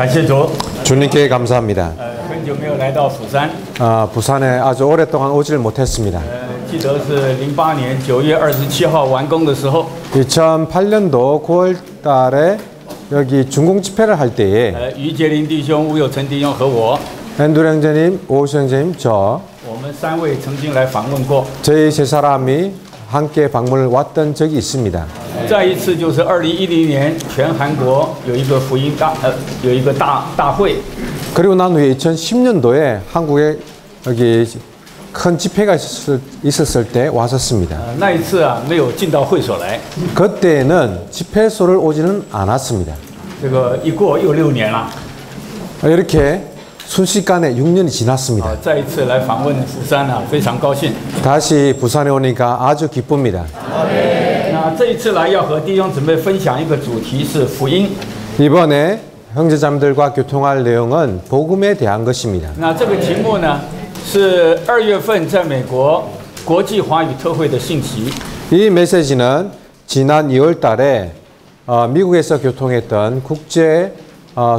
感谢主。 주님께 감사합니다. 很久没有来到釜山， 부산에 아주 오랫동안 오지를 못했습니다. 记得是08年9月27号完工的时候， 2008년도 9월 달에 여기 준공 집회를 할 때에 于杰林弟兄、吴有成弟兄和我， 앤드루 형제님, 오우수 형제님, 我们3位曾经来访问过。 저희 세 사람이 함께 방문을 왔던 적이 있습니다. 再一次就是2010年，全韩国有一个福音大会， 그리고 난 후에 2010년도에 한국에 여기 큰 집회가 있었을 때 왔었습니다. 那一次啊没有进到会所来， 그때는 집회소를 오지는 않았습니다. 这个一过又6年了， 이렇게 순식간에 6년이 지났습니다. 再一次来访问釜山啊，非常高兴。 다시 부산에 오니까 아주 기쁩니다. 那这一次来要和弟兄姊妹分享一个主题是福音。 이번에 형제자매들과 교통할 내용은 복음에 대한 것입니다. 那这个题目呢是2月份在美国国际华语特会的信息。 이 메시지는 지난 2월 달에 미국에서 교통했던 국제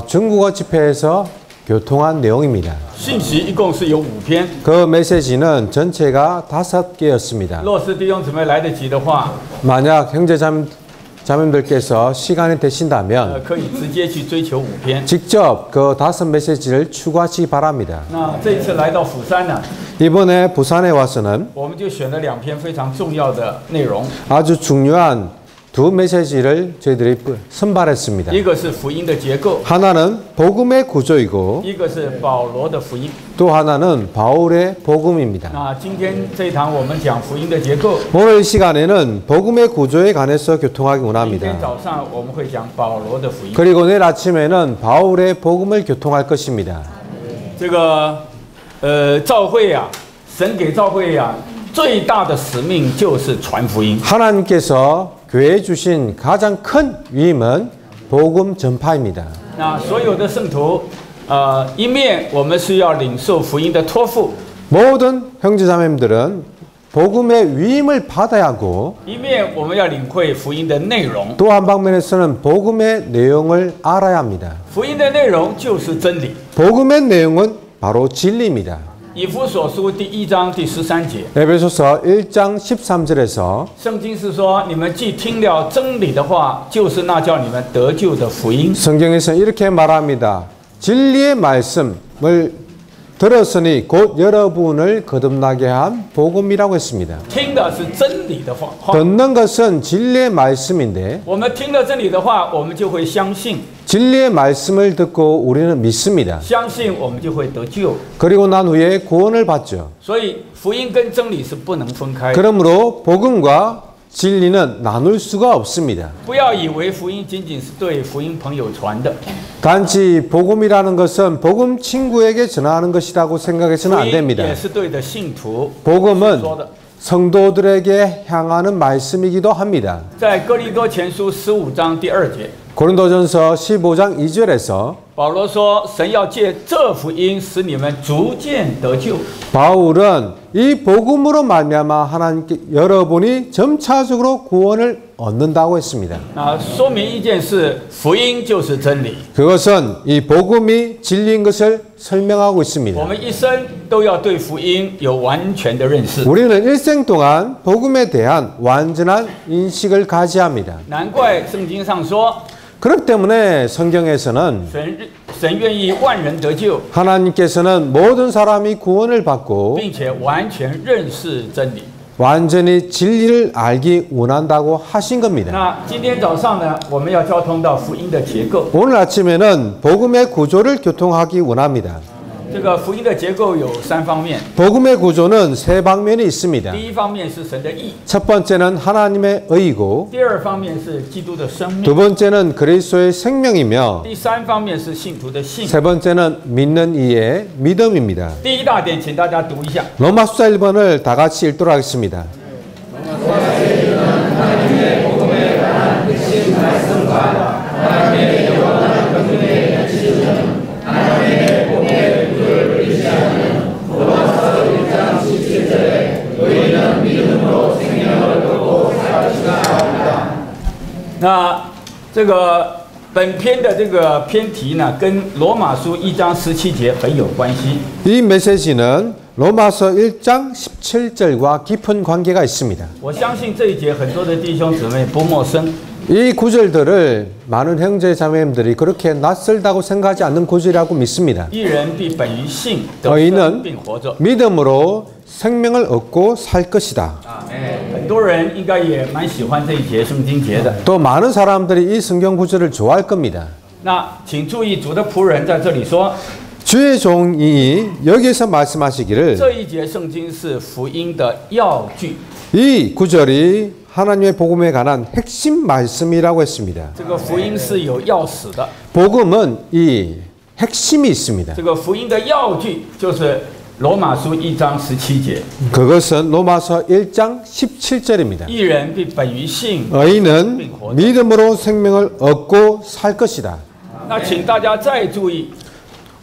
중국어 집회에서 교통한 내용입니다. 信息一共是有5篇。 그 메시지는 전체가 5개였습니다. 若是弟兄姊妹来得及的话， 만약 형제자매들께서 시간이 되신다면 可以直接去追求5篇。 직접 그 5 메시지를 추구하시기 바랍니다. 那这一次来到釜山呢， 이번에 부산에 와서는 我们就选了2篇非常重要的内容， 아주 중요한 2 메시지를 저희들이 선발했습니다. 一个是福音的结构， 하나는 복음의 구조이고 一个是保罗的福音。 또 하나는 바울의 복음입니다. 那今天这一堂我们讲福音的结构， 오늘 시간에는 복음의 구조에 관해서 교통하기 明 원합니다. 天早上我们会讲保罗的福音。 그리고 내일 아침에는 바울의 복음을 교통할 것입니다. 这个教会啊，神给教会啊最大的使命就是传福音。 하나님께서 교회에 주신 가장 큰 위임은 복음 전파입니다. 那所有的圣徒，一面我们是要领受福音的托付， 모든 형제자매들은 복음의 위임을 받아야 하고 一面我们要领会福音的内容。 또 한 방면에서는 복음의 내용을 알아야 합니다. 福音的内容就是真理。 복음의 내용은 바로 진리입니다. 以弗所书第1章第13节， 에베소서 1장 13절에서 圣经是说：你们既听了真理的话，就是那叫你们得救的福音。 성경에서는 이렇게 말합니다. 진리의 말씀을 들었으니 곧 여러분을 거듭나게 한 복음이라고 했습니다. 听的是真理的话， 듣는 것은 진리의 말씀인데 我们听了真理的话，我们就会相信， 진리의 말씀을 듣고 우리는 믿습니다. 相信我们就会得救。 그리고 난 후에 구원을 받죠. 所以福音跟真理是不能分开的。 그러므로 복음과 진리는 나눌 수가 없습니다. 不要以为福音仅仅是对福音朋友传的， 단지 복음이라는 것은 복음 친구에게 전하는 것이라고 생각해서는 福 안 音 됩니다. 也是对的信徒 복음은 说的。 성도들에게 향하는 말씀이기도 합니다. 在哥林多前书15章第2节， 고린도전서 15장 2절에서 保罗说：“神要借这福音使你们逐渐得救。” 바울은 이 복음으로 말미암아 하나님께 여러분이 점차적으로 구원을 얻는다고 했습니다. 说明一件事，福音就是真理。 그것은 이 복음이 진리인 것을 설명하고 我 있습니다. 们一生都要对福音有完全的认识。 우리는 일생 동안 복음에 대한 완전한 인식을 가져야 합니다. 难怪圣经上说， 그렇기 때문에 성경에서는 神愿意万人得救， 하나님께서는 모든 사람이 구원을 받고 并且完全认识真理。 완전히 진리를 알기 원한다고 하신 겁니다. 那今天早上呢，我们要交通到福音的结构。 오늘 아침에는 복음의 구조를 교통하기 원합니다. 这个福音的结构有3方面。 복음의 구조는 3방면이 있습니다. 第一方面是神的义， 첫 번째는 하나님의 의이고 第二方面是基督的生命， 두 번째는 그리스도의 생명이며 第三方面是信徒的信。 세 번째는 믿는 이의 믿음입니다. 第一大点，请大家读一下。 로마서 1번을 다 같이 읽도록 하겠습니다. 本篇的这个篇题呢，跟罗马书1章17节很有关系。 이 메시지는 로마서 1장 17절과 깊은 관계가 있습니다. 我相信这一节很多的弟兄姊妹不陌生。 이 구절들을 많은 형제 자매님들이 그렇게 낯설다고 생각하지 않는 구절이라고 믿습니다. 一人必本于信得生 의인은 并活着。 믿음으로 생명을 얻고 살 것이다. 很多人应该也蛮喜欢这一节圣经节的。 또 많은 사람들이 이 성경 구절을 좋아할 겁니다. 那请注意，主的仆人在这里说， 주의 종이 여기서 말씀하시기를 这一节圣经是福音的要句。 이 구절이 하나님의 복음에 관한 핵심 말씀이라고 했습니다. 这个福音是有钥匙的， 복음은 이 핵심이 있습니다. 这个福音的要句就是罗马书1章17节， 그것은 로마서 1장 17절입니다. 一人必本于信。 의인은 믿음으로 생명을 얻고 살 것이다. 那请大家再注意，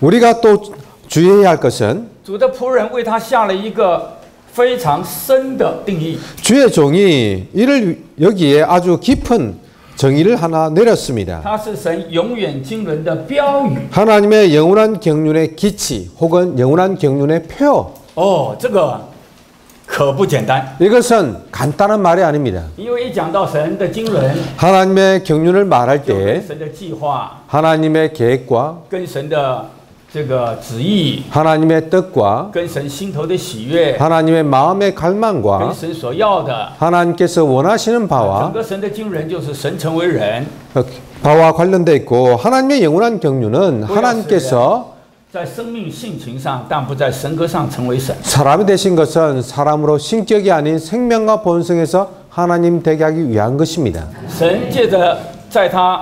우리가 또 주의해야 할 것은 主的仆人为他下了一个非常深的定义。 주의 종이 이를 여기에 아주 깊은 정의를 하나 내렸습니다. 它是神永远经纶的标语。 하나님의 영원한 경륜의 기치 혹은 영원한 경륜의 표. 哦，这个可不简单， 이것은 간단한 말이 아닙니다. 因为一讲到神的经纶， 하나님의 경륜을 말할 就跟 때 神的计划、 하나님의 계획과 跟神的这个旨意、 하나님의 뜻과 跟神心头的喜悦、 하나님의 마음의 跟 갈망과 神所要的， 하나님께서 원하시는 整 바와 个神的经纶就是神成为人， 바와 관련되어 있고 하나님의 영원한 경륜은 하나님께서 在生命性情上，但不在神格上成为神。 사람이 되신 것은 사람으로 신격이 아닌 생명과 본성에서 하나님 되게 하기 위한 것입니다. 神借着在他，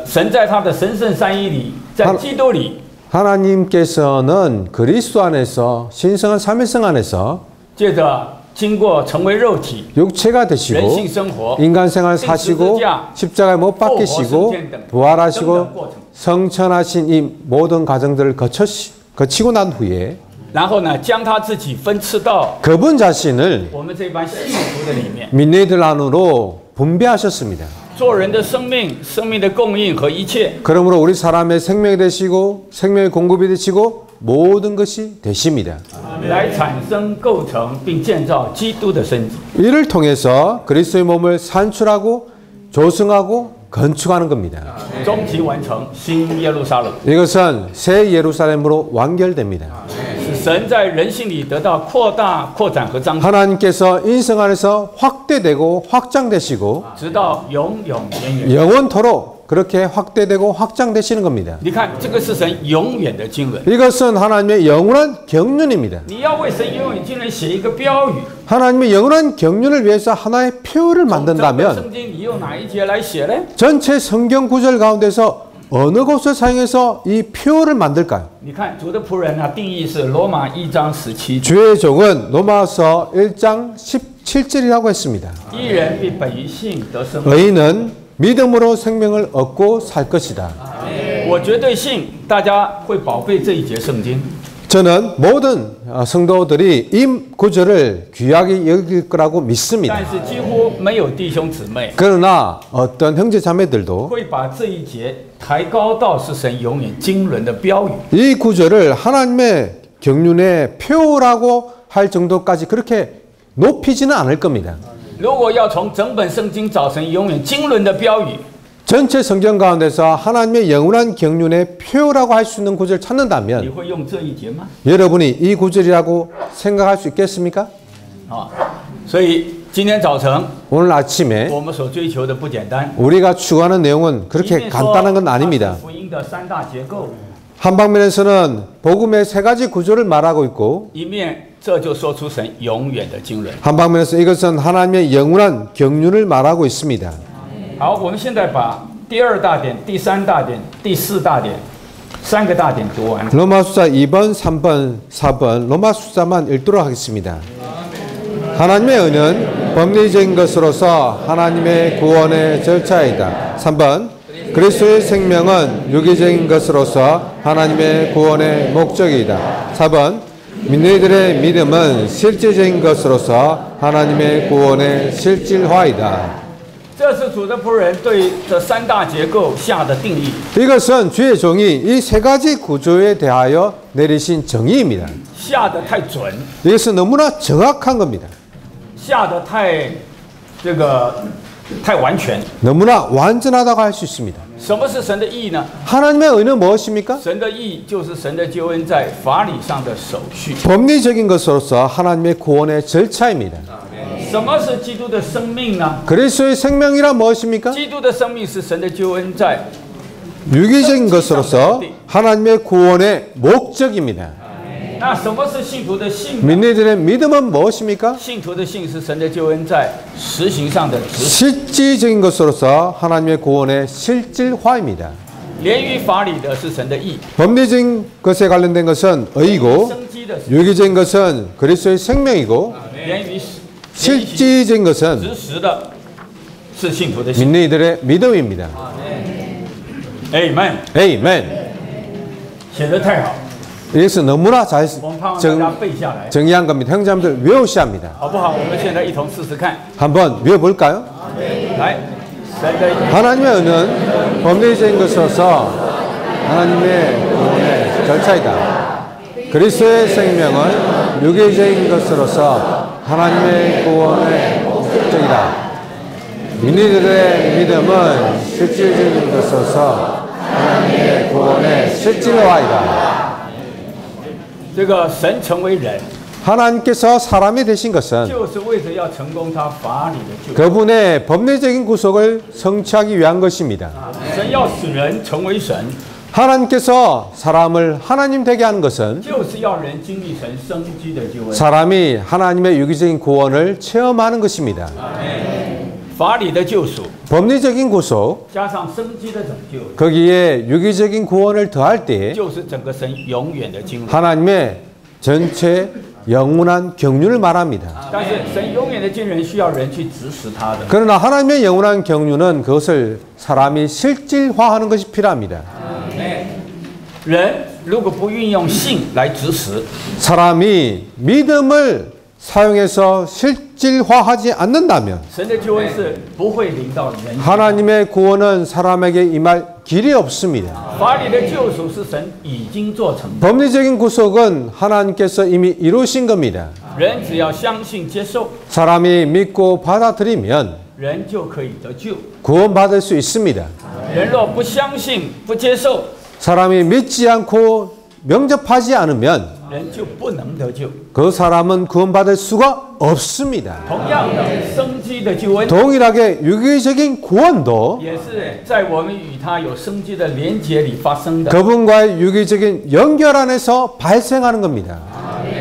神在他的神圣三一里，在基督里， 하나님께서는 그리스도 안에서 신성한 삼위성 안에서 借着经过成为肉体、 육체가 人 되시고 性生活、 인간 생활 사시고 십자가에 못 박히시고 부활하시고 성천하신 이 모든 과정들을 거치고 난 후에 然后呢，将他自己分赐到 그분 자신을 我们这班信徒的里面， 민네들 안으로 분배하셨습니다. 做人的生命、生命的供应和一切， 그러므로 우리 사람의 생명이 되시고 생명의 공급이 되시고 모든 것이 되십니다. 来产生、构成并建造基督的身体。 이를 통해서 그리스도의 몸을 산출하고 조성하고 건축하는 겁니다. 终极完成新耶路撒冷， 이것은 새 예루살렘으로 완결됩니다. 使神在人性里得到扩大、扩展和彰显， 하나님께서 인성 안에서 확대되고 확장되시고 直到永永远远。 영원토록 그렇게 확대되고 확장되시는 겁니다. 你看，这个是神永远的经纶。 이것은 하나님의 영원한 경륜입니다. 你要为神永远经纶写一个标语， 하나님의 영원한 경륜을 위해서 하나의 표를 整个 만든다면 圣经你用哪一节来写呢？ 전체 성경 구절 가운데서 어느 곳을 사용해서 이 표를 만들까요? 你看主的仆人啊，定义是罗马1章17节， 주의 종은 로마서 1장 17절이라고 했습니다. 一人必本于信得生。 의인은 믿음으로 생명을 얻고 살 것이다. 我绝对信大家会宝贝这一节圣经， 저는 모든 성도들이 이 구절을 귀하게 여길 거라고 믿습니다. 但是几乎没有弟兄姊妹 그러나 어떤 형제 자매들도 会把这一节抬高到是神永远经纶的标语。 이 구절을 하나님의 경륜의 표라고 할 정도까지 그렇게 높이지는 않을 겁니다. 如果要从整本圣经找神永远经纶的标语， 전체 성경 가운데서 하나님의 영원한 경륜의 표라고 할 수 있는 구절을 你 찾는다면 会用这一节吗？ 여러분이 이 구절이라고 생각할 수 있겠습니까? 啊，所以今天早晨 오늘 아침에 我们所追求的不简单， 우리가 추구하는 내용은 一 그렇게 面说 간단한 건 它是 아닙니다. 福音的三大结构， 한 방면에서는 복음의 세 가지 구조를 말하고 있고 一面这就说出神永远的经纶。 한 방면에서 이것은 하나님의 영원한 경륜을 말하고 있습니다. 好，我们现在把第二大点、第三大点、第四大点三个大点读完。 로마 숫자 2번, 3번, 4번 로마 숫자만 읽도록 하겠습니다. 하나님의 의는 법리적인 것으로서 하나님의 구원의 절차이다. 3번 그리스도의 생명은 유기적인 것으로서 하나님의 구원의 목적이다. 4번 민너희들의 믿음은 실제적인 것으로서 하나님의 구원의 실질화이다. 这是主的仆人对这三大结构下的定义。 이것은 주의 종이 이 세 가지 구조에 대하여 내리신 정의입니다. 下的太准， 이것은 너무나 정확한 겁니다. 下的太完全。 너무나 완전하다고 할 수 있습니다. 什么是神的义呢？ 하나님의 의는 무엇입니까? 神的义就是神的救恩在法理上的手续。 법리적인 것으로서 하나님의 구원의 절차입니다. 什么是基督的生命呢？ 그리스도의 생명이란 무엇입니까? 基督的生命是神的救恩在 유기적인 것으로서 하나님의 구원의 목적입니다. 那什么是信徒的信呢？ 믿는 믿음은 무엇입니까? 信徒的信是神的救恩在实行上的执行。 실질적인 것으로서 하나님의 구원의 실질화입니다. 连于法理的是神的义， 법리적인 것에 관련된 것은 의고 生机的是 유기적인 것은 그리스도의 생명이고 连于 실질적인 것은 执实的是信徒的信。 믿는 이들의 믿음입니다. Amen。 에이멘. 写得太好， 이것은 너무나 잘 我们盼望大家背下来， 정의한 겁니다. 형제자매들 외우셔야 합니다. 好不好？我们现在一同试试看。 한번 외워볼까요? 来，神的义 하나님의 의는 법리적인 것으로서 하나님의 구원의 절차이다. 그리스도의 생명은 유기적인 것으로서 하나님의 구원의 목적이다. 믿는이들의 믿음은 실질적인 것으로서 하나님의 구원의 실질화이다. 这个神成为人， 하나님께서 사람이 되신 것은 就是为着要成功他法理的救恩。 그분의 법리적인 구속을 성취하기 위한 것입니다. 神要使人成为神， 하나님께서 사람을 하나님 되게 하는 것은 就是要人经历神生机的救恩。 사람이 하나님의 유기적인 구원을 체험하는 것입니다. 法理的救赎 법리적인 구속 加上生机的拯救， 거기에 유기적인 구원을 더할 때 就是整个神永远的经纶。 하나님의 전체 영원한 경륜을 말합니다. 但是神永远的经纶需要人去指使他的。 그러나 하나님의 영원한 경륜은 그것을 사람이 실질화하는 것이 필요합니다. 人如果不运用信来指使， 사람이 믿음을 사용해서 실질화하지 않는다면 神的救恩是不会临到人。 하나님의 구원은 사람에게 임할 길이 없습니다. 法理的救赎是神已经做成的， 법리적인 구속은 하나님께서 이미 이루신 겁니다. 人只要相信接受， 사람이 믿고 받아들이면 人就可以得救。 구원받을 수 있습니다. 人若不相信、不接受， 사람이 믿지 않고 명접하지 않으면 人就不能得救。 그 사람은 구원받을 수가 없습니다. 同样的，生机的救恩 동일하게 유기적인 구원도 也是在我们与他有生机的连结里发生的。 그분과의 유기적인 연결 안에서 발생하는 겁니다.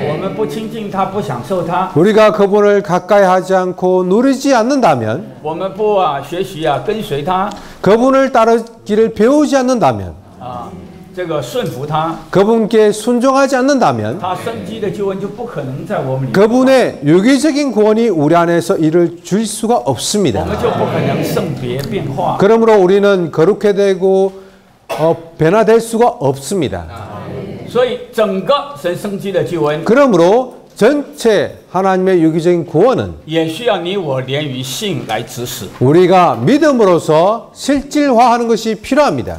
我们不亲近他，不享受他， 우리가 그분을 가까이 하지 않고 누리지 않는다면 我们不学习跟随他 그분을 따르기를 배우지 않는다면 这个顺服他， 그분께 순종하지 않는다면 他生机的救恩就不可能在我们里面， 그분의 유기적인 구원이 우리 안에서 이를 줄 수가 我 없습니다. 们就不可能圣别变化。 그러므로 우리는 거룩해 되고 변화될 수가 없습니다. 所以整个神生机的救恩 그러므로 전체 하나님의 유기적인 구원은 也需要你我连于信来指使。 우리가 믿음으로서 실질화하는 것이 필요합니다.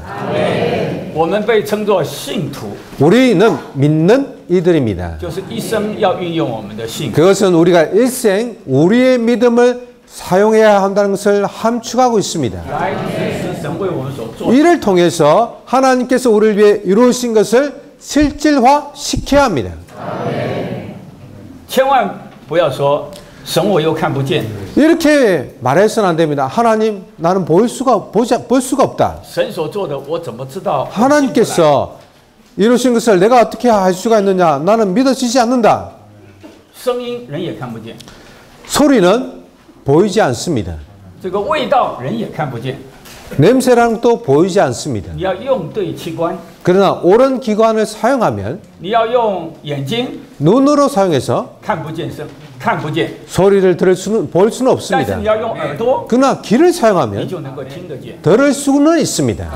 我们被称作信徒， 우리는 믿는 이들입니다. 就是一生要运用我们的信。 그것은 우리가 일생 우리의 믿음을 사용해야 한다는 것을 함축하고 있습니다. 来指使神为我们所做的。 이를 통해서 하나님께서 우리를 위해 이루신 것을 실질화시켜야 합니다. 千万不要说神我又看不见， 이렇게 말해서는 안 됩니다. 하나님, 나는 볼 수가 없다. 神所做的我怎么知道？ 하나님께서 이루신 것을 내가 어떻게 할 수가 있느냐? 나는 믿어지지 않는다. 声音人也看不见， 소리는 보이지 않습니다. 这个味道人也看不见。 냄새랑 또 보이지 않습니다. 你要用对器官， 그러나 옳은 기관을 사용하면 你要用眼睛 눈으로 사용해서 看不见声，看不见， 소리를 볼 수는 但是 없습니다. 你要用耳朵， 그러나 귀를 你 사용하면 就能够听得见。 들을 수는 있습니다.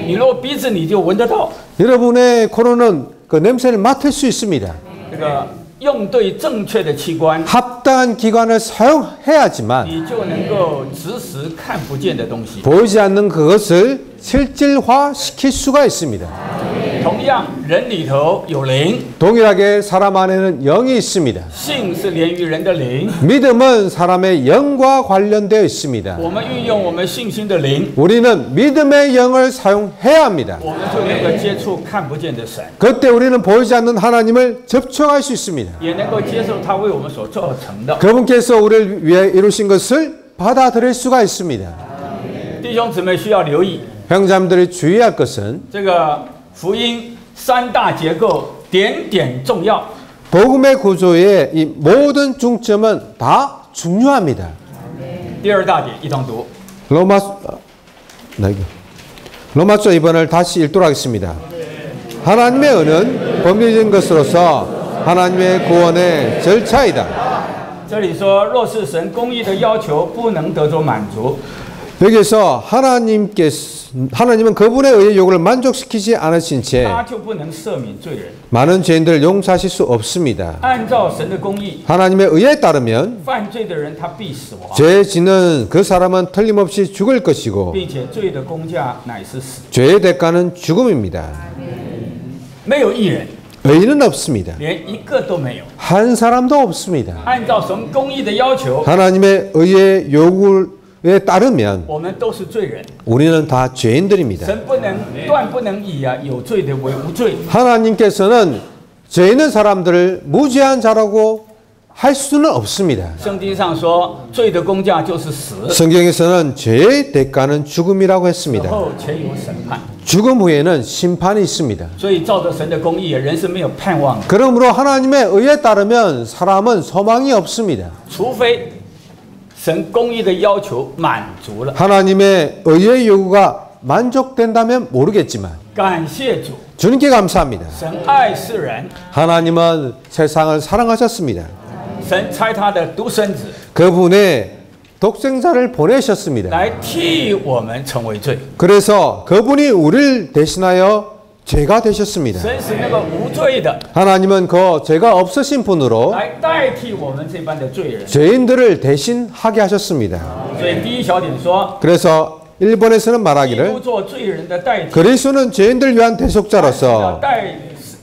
你若鼻子，你就闻得到。 여러분의 코로는 그 냄새를 맡을 수 있습니다. 这个用对正确的器官， 합당한 기관을 사용해야지만 你就能够直视看不见的东西。 보이지 않는 그것을 실질화시킬 수가 있습니다. 同样，人里头有灵， 동일하게 사람 안에는 영이 있습니다. 信是连于人的灵。 믿음은 사람의 영과 관련되어 있습니다. 我们运用我们信心的灵， 우리는 믿음의 영을 사용해야 합니다. 我们就能够接触看不见的神， 그때 우리는 보이지 않는 하나님을 접촉할 수 있습니다. 也能够接受他为我们所做成的。 그분께서 우리를 위해 이루신 것을 받아들일 수가 있습니다. 弟兄姊妹需要留意， 형제자매들이 주의할 것은 这个福音三大结构点点重要。 복음의 구조의 이 모든 중점은 다 중요합니다. 第二大点一同读， 로마서 2번을 다시 읽도록 하겠습니다. 하나님의 은은 법리적인 것으로서 하나님의 구원의 절차이다. 这里说，若是神公义的要求不能得着满足， 여기서 하나님은 그분의 의의 요구를 만족시키지 않으신 채 他就不能赦免罪人。 많은 죄인들을 용서하실 수 없습니다. 按照神的公义， 하나님의 의에 따르면 犯罪的人他必死亡， 죄 짓는 그 사람은 틀림없이 죽을 것이고 并且罪的工价乃是死。 죄의 대가는 죽음입니다. 没有义人， 의인은 없습니다. 连一个都没有。 한 사람도 없습니다. 按照神公义的要求， 하나님의 의의 요구에 따르면 我们都是罪人。 우리는 다 죄인들입니다. 神断不能以有罪的为无罪。 하나님께서는 죄 있는 사람들을 무죄한 자라고 할 수는 없습니다. 圣经上说，罪的工价就是死， 성경에서는 죄의 대가는 죽음이라고 死 했습니다. 后且有审判。 죽음 후에는 심판이 있습니다. 所以照着神的公义，人是没有盼望的， 그러므로 하나님의 의에 따르면 사람은 소망이 없습니다. 除非神公义的要求满足了。 하나님의 의의 요구가 만족된다면 모르겠지만 感谢主， 주님께 감사합니다. 神爱世人， 하나님은 세상을 사랑하셨습니다. 神差他的独生子 그분의 독생자를 보내셨습니다. 来替我们成为罪。 그래서 그분이 우리를 대신하여 죄가 되셨습니다. 神使那个无罪的 하나님은 그 죄가 없으신 분으로 来代替我们这般的罪人。 죄인들을 대신하게 하셨습니다. 所以第一小点说， 그래서 일본에서는 基督 말하기를 做罪人的代替， 그리스도는 죄인들 위한 要 대속자로서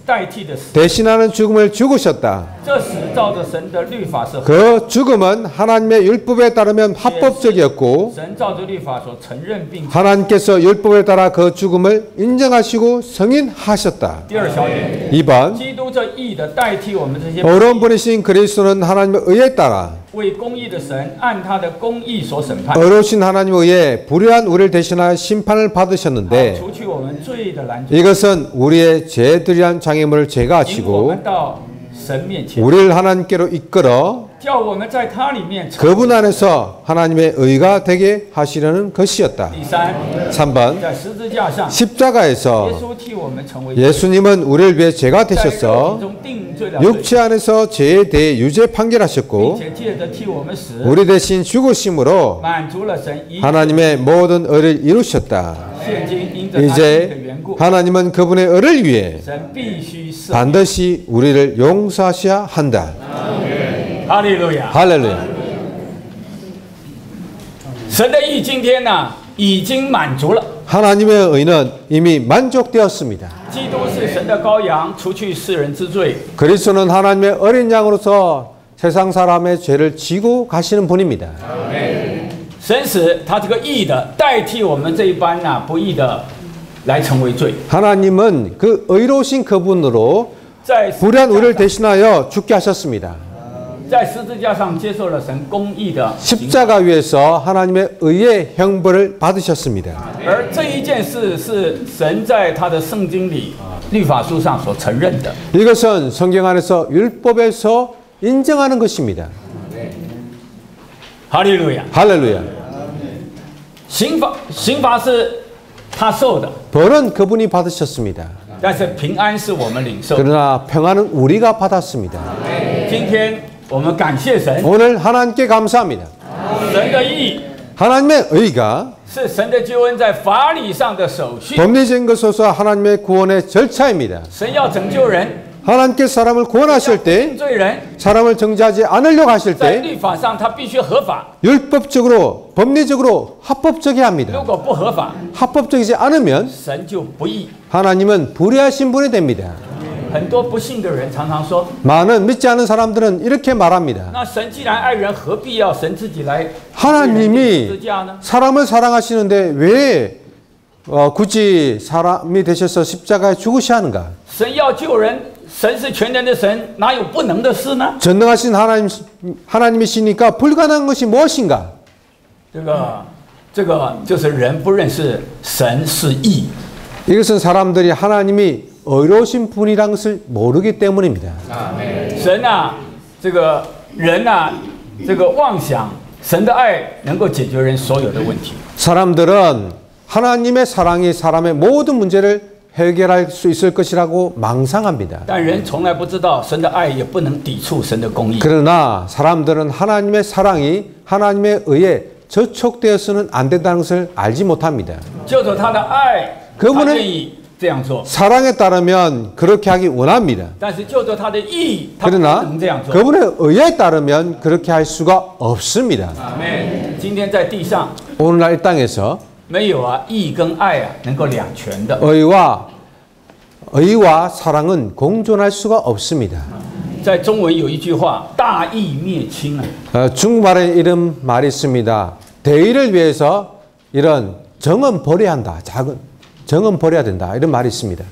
代替的死。 대신하는 죽음을 죽으셨다. 这死照着神的律法是合， 그 죽음은 하나님의 율법에 따르면 합법적이었고 神照着律法所承认并。 하나님께서 율법에 따라 그 죽음을 인정하시고 승인하셨다. 第二小点， 2번 基督这义的代替我们这些 어려운 분이신 그리스도는 하나님의 의에 따라 为公义的神按他的公义所审判， 어려우신 하나님의 의에 불의한 우리를 대신하여 심판을 받으셨는데 除去我们罪的拦阻， 이것은 우리의 죄들이란 장애물을 引我 제거하시고 们到神面前， 우리를 하나님께로 이끌어 叫我们在他里面成。 그분 안에서 하나님의 의가 되게 하시려는 것이었다. 第三， 3번 在十字架上，耶 십자가에서 稣替我们成为 예수님은 우리를 위해 죄가 在肉体 되셔서 中定罪了罪， 육체 안에서 죄에 대해 유죄 并 판결하셨고 且借着替我们死， 우리 대신 죽으심으로 满足了神一切。 하나님의 모든 의를 이루셨다. 现今因着他的 이제 缘故， 하나님은 그분의 의를 위해 神必须赦。 반드시 우리를 용서하셔야 한다. 哈利路亚！ 할렐루야. 神的义今天呢、已经满足了。 하나님의 의는 이미 만족되었습니다. 基督是神的羔羊，除去世人之罪。 그리스도는 하나님의 어린 양으로서 세상 사람의 죄를 지고 가시는 분입니다. 神使他这个义的代替我们这一般不义的来成为罪。 하나님은 그 의로우신 그분으로 在 불의한 우리를 대신하여 죽게 하셨습니다. 在十字架上接受了神公义的刑， 십자가 위에서 하나님의 의의 형벌을 받으셨습니다. 而这一件事是神在他的圣经里律法书上所承认的。 이것은 성경 안에서 율법에서 인정하는 것입니다. 哈利路亚！ 할렐루야. 刑罚是他受的， 벌은 그분이 받으셨습니다. 但是平安是我们领受。 그러나 평안은 우리가 받았습니다. 今天我们感谢神， 오늘 하나님께 감사합니다. 神的义 하나님의 의가 是神的救恩在法理上的手续。 법리적인 것으로서 하나님의 구원의 절차입니다. 神要拯救人， 하나님께 사람을 구원하실 때, 사람을 정죄하지 않으려고 하실 때 율법적으로, 법리적으로 합법적이어야 합니다. 합법적이지 않으면 하나님은 불의하신 분이 됩니다. 많은 믿지 않은 사람들은 이렇게 말합니다. 하나님이 사람을 사랑하시는데 왜 굳이 사람이 되셔서 십자가에 죽으셔야 하는가? 전능하신 하나님이시니까 불가능한 것이 무엇인가? 이것은 사람들이 하나님이 의로우신 분이라는 것을 모르기 때문입니다. 사람들은 하나님의 사랑이 사람의 모든 문제를 해결할 수 있을 것이라고 망상합니다. 그러나 사람들은 하나님의 사랑이 하나님에 의해 저촉되어서는 안 된다는 것을 알지 못합니다. 그분의 사랑에 따르면 그렇게 하기 원합니다. 그러나 그분의 의에 따르면 그렇게 할 수가 없습니다. 오늘날 이 땅에서 의와 사랑은 공존할 수가 없습니다. 중국말에 이런 말이 있습니다. 대의를 위해서 이런 정은 버려야 한다. 정은 버려야 된다. 이런 말이 있습니다.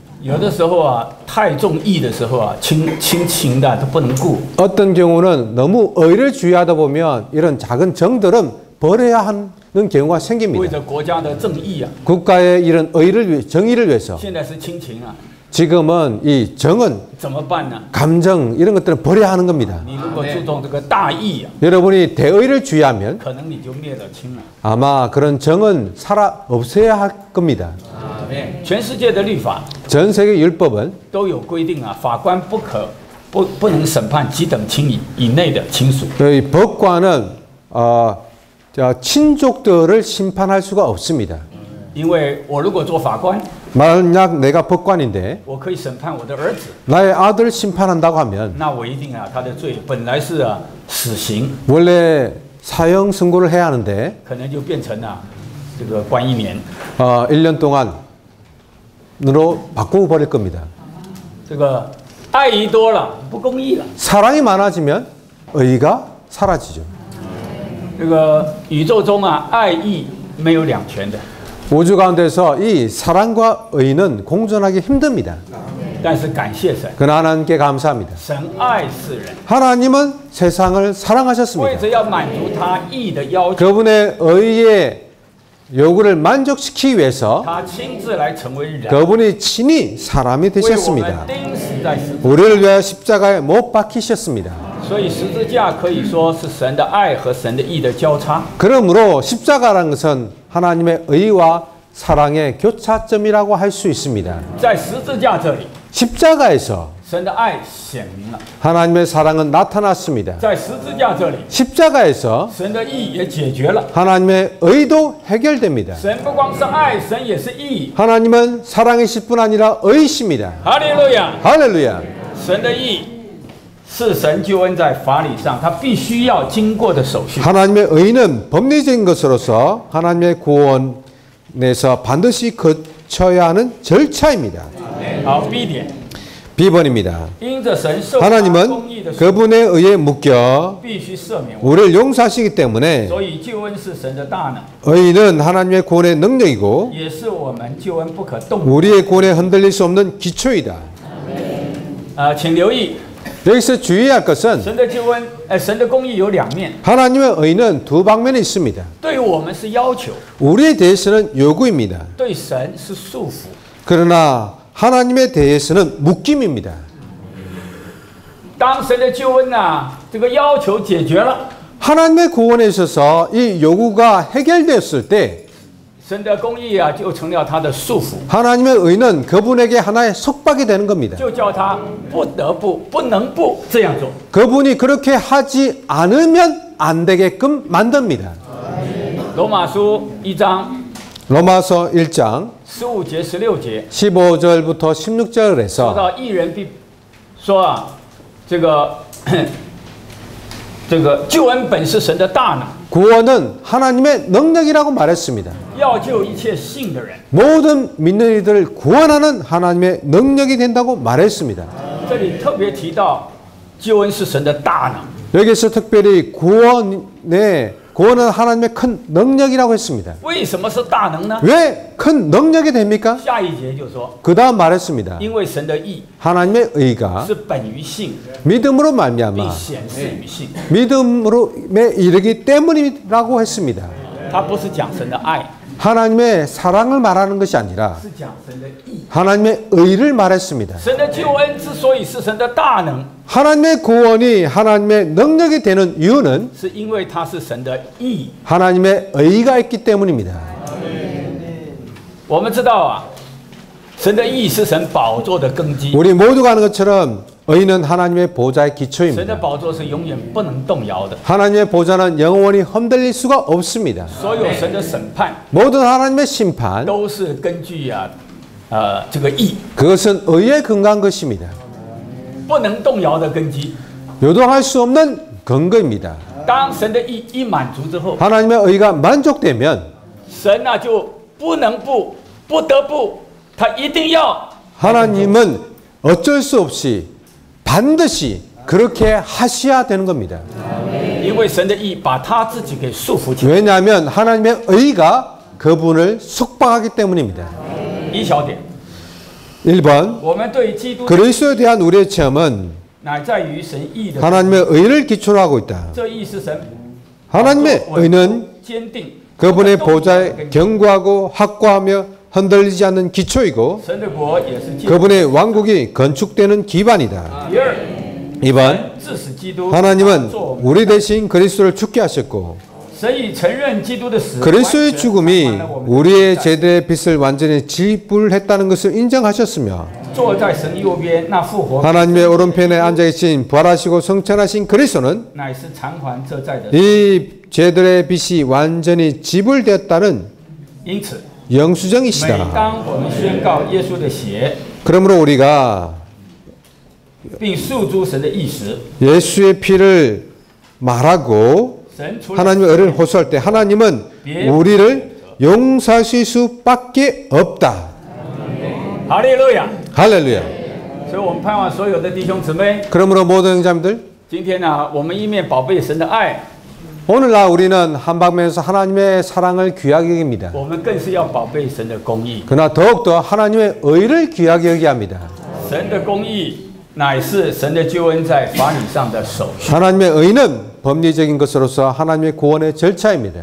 어떤 경우는 너무 의를 주의하다 보면 이런 작은 정들은 버려야 하는 경우가 생깁니다. 국가의 이런 정의를 위해서 지금은 이 정은 감정 이런 것들은 버려야 하는 겁니다. 여러분이 대의를 주의하면 아마 그런 정은 없애야 할 겁니다. 전 세계 율법은 법관은 친족들을 심판할 수가 없습니다. 만약 내가 법관인데 나의 아들을 심판한다고 하면 원래 사형 선고를 해야 하는데 1년 동안으로 바꾸어 버릴 겁니다. 사랑이 많아지면 의가 사라지죠. 우주 가운데서 이 사랑과 의는 공존하기 힘듭니다. 그러나 하나님께 감사합니다. 하나님은 세상을 사랑하셨습니다. 그분의 의의 요구를 만족시키기 위해서 그분이 친히 사람이 되셨습니다. 우리를 위하여 십자가에 못 박히셨습니다. 그러므로 십자가라는 것은 하나님의 의와 사랑의 교차점이라고 할 수 있습니다. 십자가에서 하나님의 사랑은 나타났습니다. 십자가에서 하나님의 의도 해결됩니다. 하나님은 사랑이실 뿐 아니라 의이십니다. 할렐루야. 할렐루야. 하나님의 의는 법리적인 것으로서 하나님의 구원에서 반드시 거쳐야 하는 절차입니다. B번입니다. 하나님은 그분의 의에 묶여 우리를 용서하시기 때문에 의는 하나님의 구원의 능력이고 우리의 구원에 흔들릴 수 없는 기초이다. 여기서 주의할 것은 하나님의 의는 두 방면이 있습니다. 우리에 대해서는 요구입니다. 그러나 하나님에 대해서는 묶임입니다. 하나님의 구원에 있어서 이 요구가 해결되었을 때 하나님의 의는 그분에게 하나의 속박이 되는 겁니다. 그분이 그렇게 하지 않으면 안 되게끔 만듭니다. 로마서 1장 15절부터 16절에서 说啊，这个救恩本是神的大能。 구원은 하나님의 능력이라고 말했습니다. 要救一切信的人。 모든 믿는 이들을 구원하는 하나님의 능력이 된다고 말했습니다. 这里特别提到救恩是神的大能。 여기서 특별히 구원은 하나님의 큰 능력이라고 했습니다. 为什么是大能呢？ 왜 큰 능력이 됩니까? 下一节就说， 그 다음 말했습니다. 因为神的义 하나님의 의가 是本于信， 믿음으로 并 말미암아 显示于信。 믿음으로 이르기 때문이라고 했습니다. 它不是讲神的爱， 하나님의 사랑을 말하는 것이 아니라 是讲神的义。 하나님의 의를 말했습니다. 神的救恩之所以是神的大能， 하나님의 구원이 하나님의 능력이 되는 이유는 是因为它是神的义。 하나님의 의가 있기 때문입니다. 我们知道啊，神的义是神宝座的根基， 우리 모두가 아는 것처럼 의는 하나님의 보좌의 神的 기초입니다. 宝座是永远不能动摇的。 하나님의 보좌는 영원히 흔들릴 수가 없습니다. 所有神的审判 모든 하나님의 심판 都是根据这个义， 그것은 의에 근거한 것입니다. 不能动摇的根基。 요동할 수 없는 근거입니다. 当神的义一满足之后， 하나님의 의가 만족되면 神就不得不，他一定要 하나님은 어쩔 수 없이 반드시 그렇게 하셔야 되는 겁니다. 因为神的义把他自己给束缚起来。 왜냐하면 하나님의 의가 그분을 속박하기 때문입니다. 一小点， 1번 我们对基督 그리스도에 대한 우리의 체험은 乃在于神义的， 하나님의 의를 기초로 하고 있다. 这义是神 하나님의 의는 坚定 그분의 보좌에 견고하고 확고하며 흔들리지 않는 기초이고 神的国也是坚定。 그분의 왕국이 건축되는 기반이다. 第二， 2번 致使基督 하나님은 做我们 우리 대신 그리스도를 죽게 하셨고 神已承认基督的死， 그리스도의 完全 죽음이 偿还了我们的 우리의 罪债 제대의 빚을 완전히 지불했다는 것을 인정하셨으며 坐在神右边那复活， 하나님의 오른편에 앉아계신 부활하시고 성천하신 그리스도는 乃是偿还这债的。 이 제들의 빚이 완전히 지불되었다는 因此，每 영수증이시다. 当我们宣告耶稣的血， 그러므로 우리가 并诉诸神的义时， 예수의 피를 말하고 神除了 하나님의 의를 호소할 때 하나님은 우리를 용서하실 수밖에 없다. 哈利路亚。 할렐루야. 所以我们盼望所有的弟兄姊妹， 그러므로 모든 형제님들 今天呢，我们一面宝贝神的爱， 오늘날 우리는 한 방면에서 하나님의 사랑을 귀하게 여깁니다. 我们更是要宝贝神的公义。 그러나 더욱더 하나님의 의를 귀하게 여기야 합니다. 神的公义乃是神的救恩在法理上的手续。 하나님의 의는 법리적인 것으로서 하나님의 구원의 절차입니다.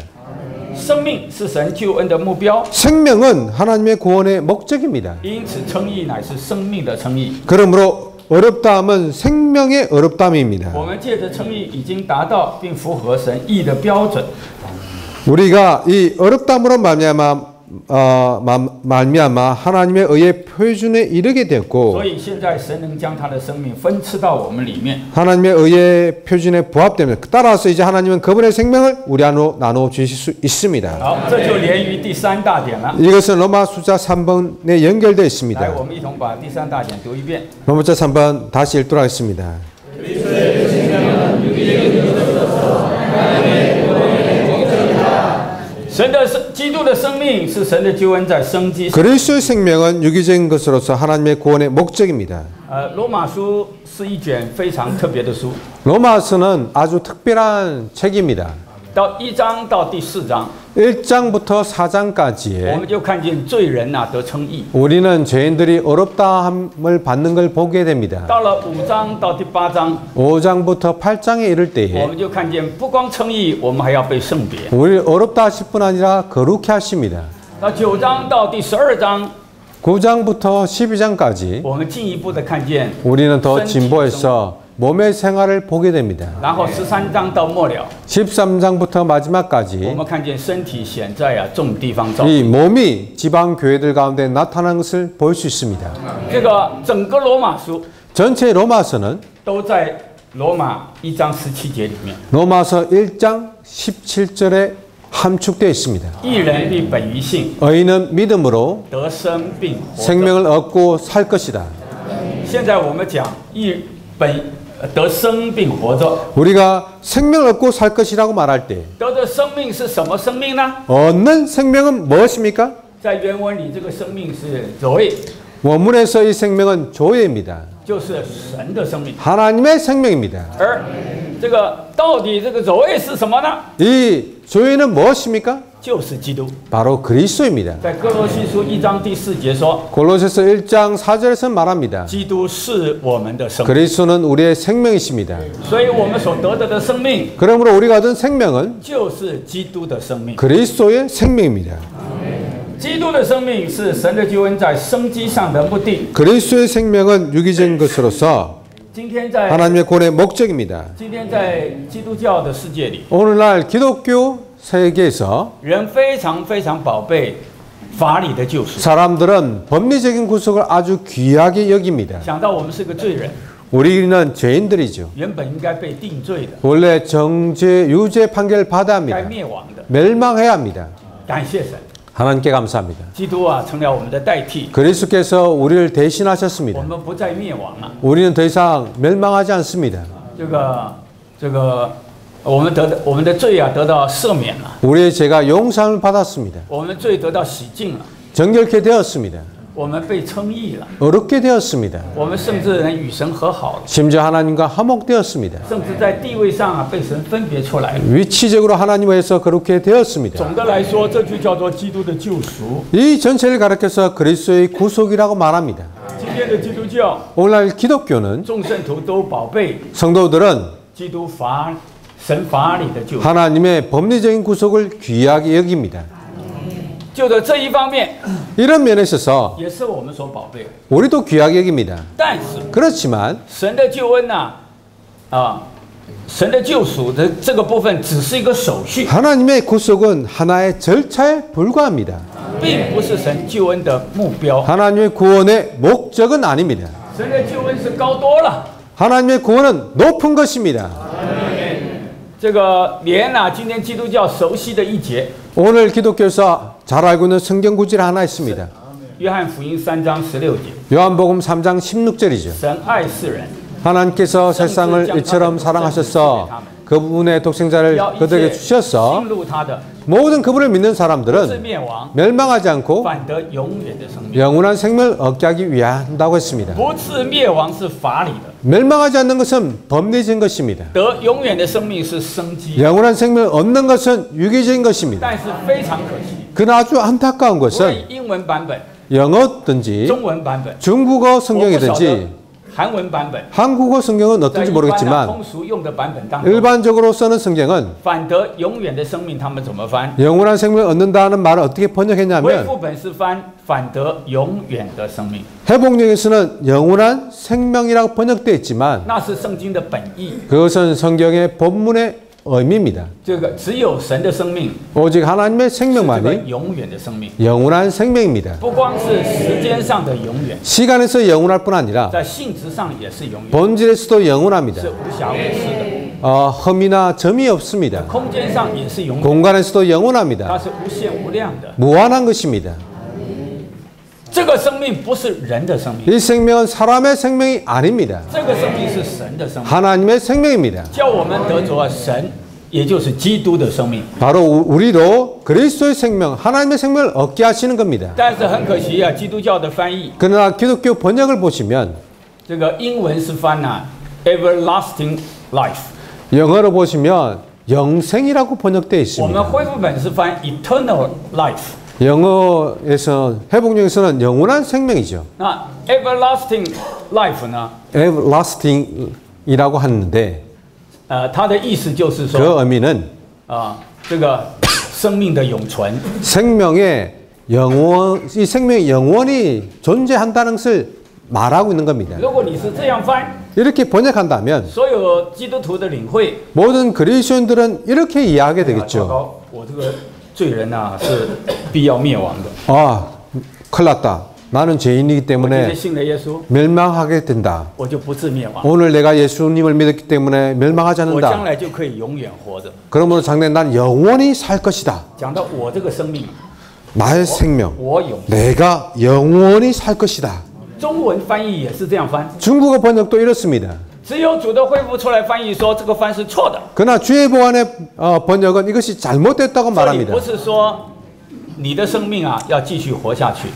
生命是神救恩的目标， 생명은 하나님의 구원의 목적입니다. 因此称义乃是生命的称义。 그러므로 어렵다함은 생명의 어렵다함입니다. 我们借着称义已经达到并符合神义的标准。 우리가 이 어렵다함으로 말미암아 하나님의 의의 표준에 이르게 所 되었고 以现在神能将他的生命分赐到我们里面。 하나님의 의의 표준에 부합되면 따라서 이제 하나님은 그분의 생명을 우리 안으로 나누어 주실 수 있습니다. 好，这就连于第三大点了。 이것은 로마 숫자 3번에 연결되어 来， 있습니다. 我们一同把第三大点读一遍。 로마 숫자 3번 다시 읽도록 하겠습니다.基督的生命是神的救恩在生机。 그리스도의 생명은 유기적인 것으로서 하나님의 구원의 목적입니다. 罗马书是一卷非常特别的书， 로마서는 아주 특별한 책입니다. 到1章到第4章， 1장부터 我 4장까지에 们就看见罪人得称义。 우리는 죄인들이 어렵다함을 받는 걸 보게 됩니다. 到了5章到第8章， 5장부터 8장에 이를 我 때에 们就看见不光称义，我们还要被圣别。 우리 어렵다 하실 뿐 아니라 거룩해 하십니다. 到9章到第12章， 9장부터 12장까지 我们进一步的看见， 우리는 더 진보해서 몸의 생활을 보게 됩니다. 然后13章到末了， 13장부터 我 마지막까지 们看见身体显在众地方造。 이 몸이 지방 교회들 가운데 나타나는 것을 볼 수 있습니다. 这个整个罗马书 전체 로마서는 都在罗马1章17节里面。 로마서 1장 17절에 함축되어 있습니다. 义人必本于信， 의인은 믿음으로 得生并活着。 생명을 얻고 살 것이다. 现在我们讲得生病活着。 우리가 생명을 얻고 살 것이라고 말할 때 得的生命是什么生命呢？ 얻는 생명은 무엇입니까? 在原文里，这个生命是 zoe， 원문에서 이 생명은 조예입니다. 就是神的生命。 하나님의 생명입니다. 而这个到底这个 zoe 是什么呢？ 이 조예는 무엇입니까? 就是基督。 바로 그리스도입니다. 在哥罗西书1章第4节说， 골로새서 1장 4절에서 말합니다. 基督是我们的生命。 그리스도는 우리의 생명이십니다. 所以我们所得的生命， 그러므로 우리가 얻은 생명은 就是基督的生命。 그리스도의 생명입니다. 基督的生命是神的救恩在生机上的目的。 그리스도의 생명은 유기적인 것으로서 今天在 하나님의 구원의 목적입니다. 今天在基督教的世界里， 오늘날 기독교 세계에서 人非常非常宝贝法理的救赎。 사람들은 법리적인 구속을 아주 귀하게 여깁니다. 想到我们是个罪人， 우리는 죄인들이죠. 原本应该被定罪的， 원래 정죄, 유죄 판결을 받아야 该 합니다. 灭亡的。 멸망해야 합니다. 感谢神， 하나님께 감사합니다. 基督啊成了我们的代替， 그리스도께서 우리를 我 대신하셨습니다. 们不再灭亡了。 우리는 더 이상 멸망하지 않습니다. 这个我们的罪啊得到赦免了， 우리의 죄가 용서를 받았습니다. 我们罪得到洗净了， 정결케 되었습니다. 我们被称义了， 어렵게 되었습니다. 我们甚至能与神和好了， 심지어 하나님과 화목되었습니다. 甚至在地位上啊被神分别出来了。 위치적으로 하나님에서 그렇게 되었습니다. 总的来说，这就叫做基督的救赎。 이 전체를 가리켜서 그리스도의 구속이라고 말합니다. 今天的基督教， 오늘날 기독교는 众圣徒都宝贝 성도들은 基督神法理的救赎。 하나님의 법리적인 구속을 귀하게 여깁니다. 就在这一方面， 이런 면에 있어서 也是我们所宝贝的。 우리도 귀하게 여깁니다. 但是 그렇지만 神的救恩呐，神的救赎的这个部分只是一个手续， 하나님의 구속은 하나의 절차에 불과합니다. 并不是神救恩的目标。 하나님의 구원의 목적은 아닙니다. 神的救恩是高多了。 하나님의 구원은 높은 것입니다. 这个连今天基督教熟悉的一节， 오늘 기독교에서 잘 알고 있는 성경 구절 하나 있습니다. 约翰福音3章16节， 요한복음 3장 16절이죠. 神爱世人， 하나님께서 세상을 이처럼 사랑하셔서 그분의 독생자를 要一 그들에게 切 주셔서 信入他的， 모든 그분을 믿는 不是 사람들은 灭亡， 멸망하지 않고 反得永远的生命。 영원한 생명을 얻게 하기 위한다고 했습니다. 不是灭亡是法理的， 멸망하지 않는 것은 법리적인 것입니다. 得永远的生命是生机。 영원한 생명을 얻는 것은 유기적인 것입니다. 但是非常可惜， 그러나 아주 안타까운 无论 것은 英文版本、 영어든지 中文版本、 중국어 我不晓得 성경이든지 韩文版本， 한국어 성경은 在 어떤지 一般的 모르겠지만 通俗用的版本当中， 일반적으로 쓰는 성경은 反得永远的生命，他们怎么翻？ 영원한 생명을 얻는다는 말을 어떻게 恢 번역했냐면 复本是翻反得永远的生命， 회복령에서는 영원한 생명이라고 번역되어 있지만 那是圣经的本意。 그것은 성경의 본문의 의미입니다. 这个只有神的生命 오직 하나님의 是这个 생명만이 永远的生命， 영원한 생명입니다. 不光是时间上的永远， 시간에서 영원할 뿐 아니라 在性质上也是永远， 본질에서도 영원합니다. 是无瑕无疵的。 흠이나 점이 없습니다. 空间上也是永远， 공간에서도 它 영원합니다. 是无限无量的。 무한한 것입니다. 这个生命不是人的生命， 이 생명은 사람의 생명이 아닙니다. 这个生命是神的生命， 하나님의 생명입니다. 叫我们得着神，也就是基督的生命。 바로 우리도 그리스도의 생명, 하나님의 생명을 얻게 하시는 겁니다. 但是很可惜啊，基督教的翻译， 그러나 기독교 번역을 보시면 这个英文是翻everlasting life， 영어로 보시면 영생이라고 번역되어 我 있습니다. 们恢复本是翻 eternal life。 영어에서 회복령에서는 영원한 생명이죠. 那 everlasting life 呢？ everlasting이라고 하는데 它的意思就是 그 说 의미는 这个生命的永存。 생명의 영원, 이 생명이 영원히 존재한다는 것을 말하고 있는 겁니다. 如果你是这样翻， 이렇게 번역한다면 所有基督徒的领会， 모든 그리스도인들은 이렇게 이해하게 되겠죠. 糟糕，我这个罪人是必要灭亡的。 아, 큰일 났다. 나는 죄인이기 我今天 때문에 信了耶稣， 멸망하게 된다. 我就不致灭亡， 오늘 내가 예수님을 믿었기 때문에 멸망하지 我将 않는다. 来就可以永远活着。 그러므로 장래 난 영원히 살 것이다. 讲到我这个生命， 나의 생명, 我永， 내가 영원히 살 것이다. 中文翻译也是这样翻。 중국어 번역도 이렇습니다. 只有主的恢复出来翻译说这个翻是错的。 그러나 주의 보안의 번역은 이것이 잘못됐다고 这里 말합니다. 不是说你的生命啊要继续活下去，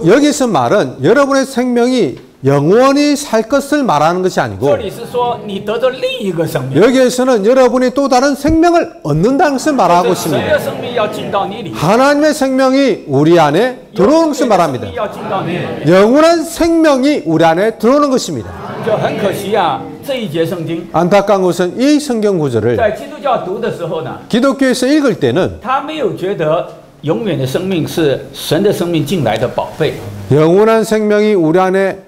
여기서 말은 여러분의 생명이 영원히 살 것을 말하는 것이 这 아니고 里是说你得着另一个生命， 여기에서는 여러분이 또 다른 생명을 얻는다는 것을 말하고 神的 있습니다. 生命要进到你里， 하나님의 생명이 우리 안에 들어오는 것을 말합니다. 要进到你里， 영원한 생명이 우리 안에 들어오는 것입니다. 就很可惜啊。这一节圣经 안타까운 것은 이 성경 구절을 在基督教读的时候呢， 기독교에서 읽을 때는 他没有觉得永远的生命是神的生命进来的宝贝， 영원한 생명이 우리 안에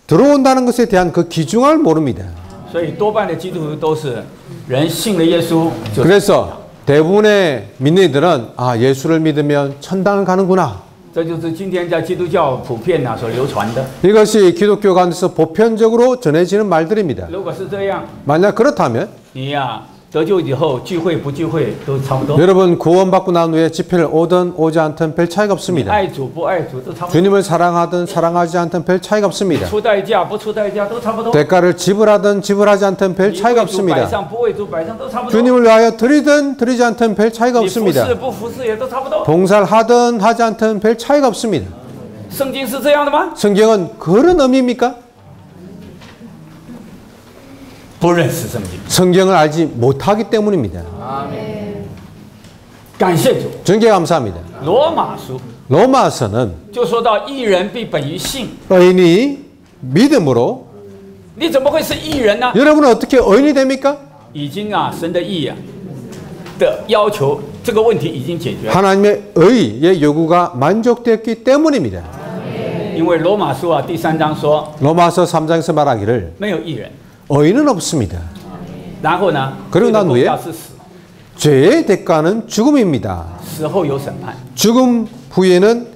들어온다는 것에 대한 그 기중을 모릅니다. 所以多半的基督徒都是人信了耶稣就 그래서 대부분의 믿는 이들은 아 예수를 믿으면 천당을 가는구나. 这就是今天在基督教普遍所流传的。 이것이 기독교 가운데서 보편적으로 전해지는 말들입니다. 如果是这样， 만약 그렇다면 你呀、得救以后聚会不聚会都差不多， 여러분 구원받고 난 후에 집회를 오든 오지 않든 별 차이가 你 없습니다. 爱主不爱主都差不多， 주님을 사랑하든 사랑하지 않든 별 차이가 없습니다. 出代价不出代价都差不多， 대가를 지불하든 지불하지 않든 별 你 차이가 为主摆 없습니다. 上不为主摆上都差不多， 주님을 위하여 드리든 드리지 않든 별 차이가 你服 없습니다. 侍不服侍也都差不多。 봉사를 하든 하지 않든 별 차이가 없습니다. 圣经是这样的吗？ 성경은 그런 의미입니까? 不认识圣经。 성경을 알지 못하기 때문입니다. 感谢主。 주님께 감사합니다. 罗马书 로마서는 就说到义人必本于信， 의인이 믿음으로 你怎么会是义人呢？ 여러분은 어떻게 의인이 됩니까? 已经神的义的要求这个问题已经解决了， 하나님의 의의 요구가 만족되었기 때문입니다. 因为罗马书第3章说 로마서 3장에서 말하기를 没有义人， 의인은 없습니다. 然后呢， 그리고 罪的 난 公 후에 价是死， 죄의 대가는 죽음입니다. 死后有审判。 죽음 후에는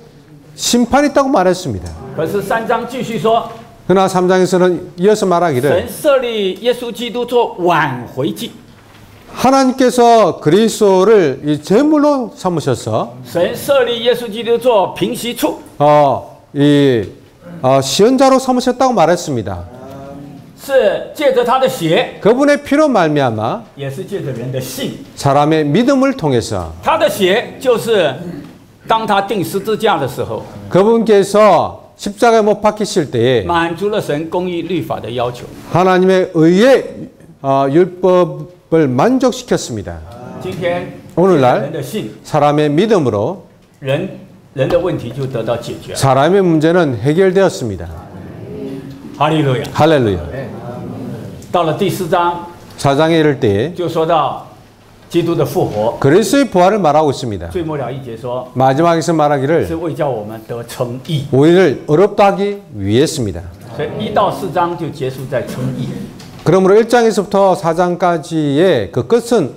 심판이 있다고 말했습니다. 可是3章继续说， 그러나 3장에서는 이어서 말하기를 神设立耶稣基督做挽回祭， 하나님께서 그리스도를 이 제물로 삼으셔서 神设立耶稣基督做平息处， 시언자로 삼으셨다고 말했습니다. 是借着他的血， 그분의 피로 말미암아 也是借着人的信。 사람의 믿음을 통해서 他的血就是当他钉十字架的时候， 그분께서 십자가에 못 박히실 때에 满足了神公义律法的要求。 하나님의 의의 율법을 만족시켰습니다. 今天 오늘날 人的信， 사람의 믿음으로 人的问题就得到解决。 사람의 문제는 해결되었습니다. 哈利路亚！ 할렐루야. 到了第4章， 4장에 이를 때에 就说到基督的复活。 그리스도의 부활을 말하고 있습니다. 最末了一节说， 마지막에서 말하기를 是为叫我们得称义。 우리를 어렵다 하기 위해서입니다. 所以1到4章就结束在称义。 그러므로 1장에서부터 4장까지의 그 끝은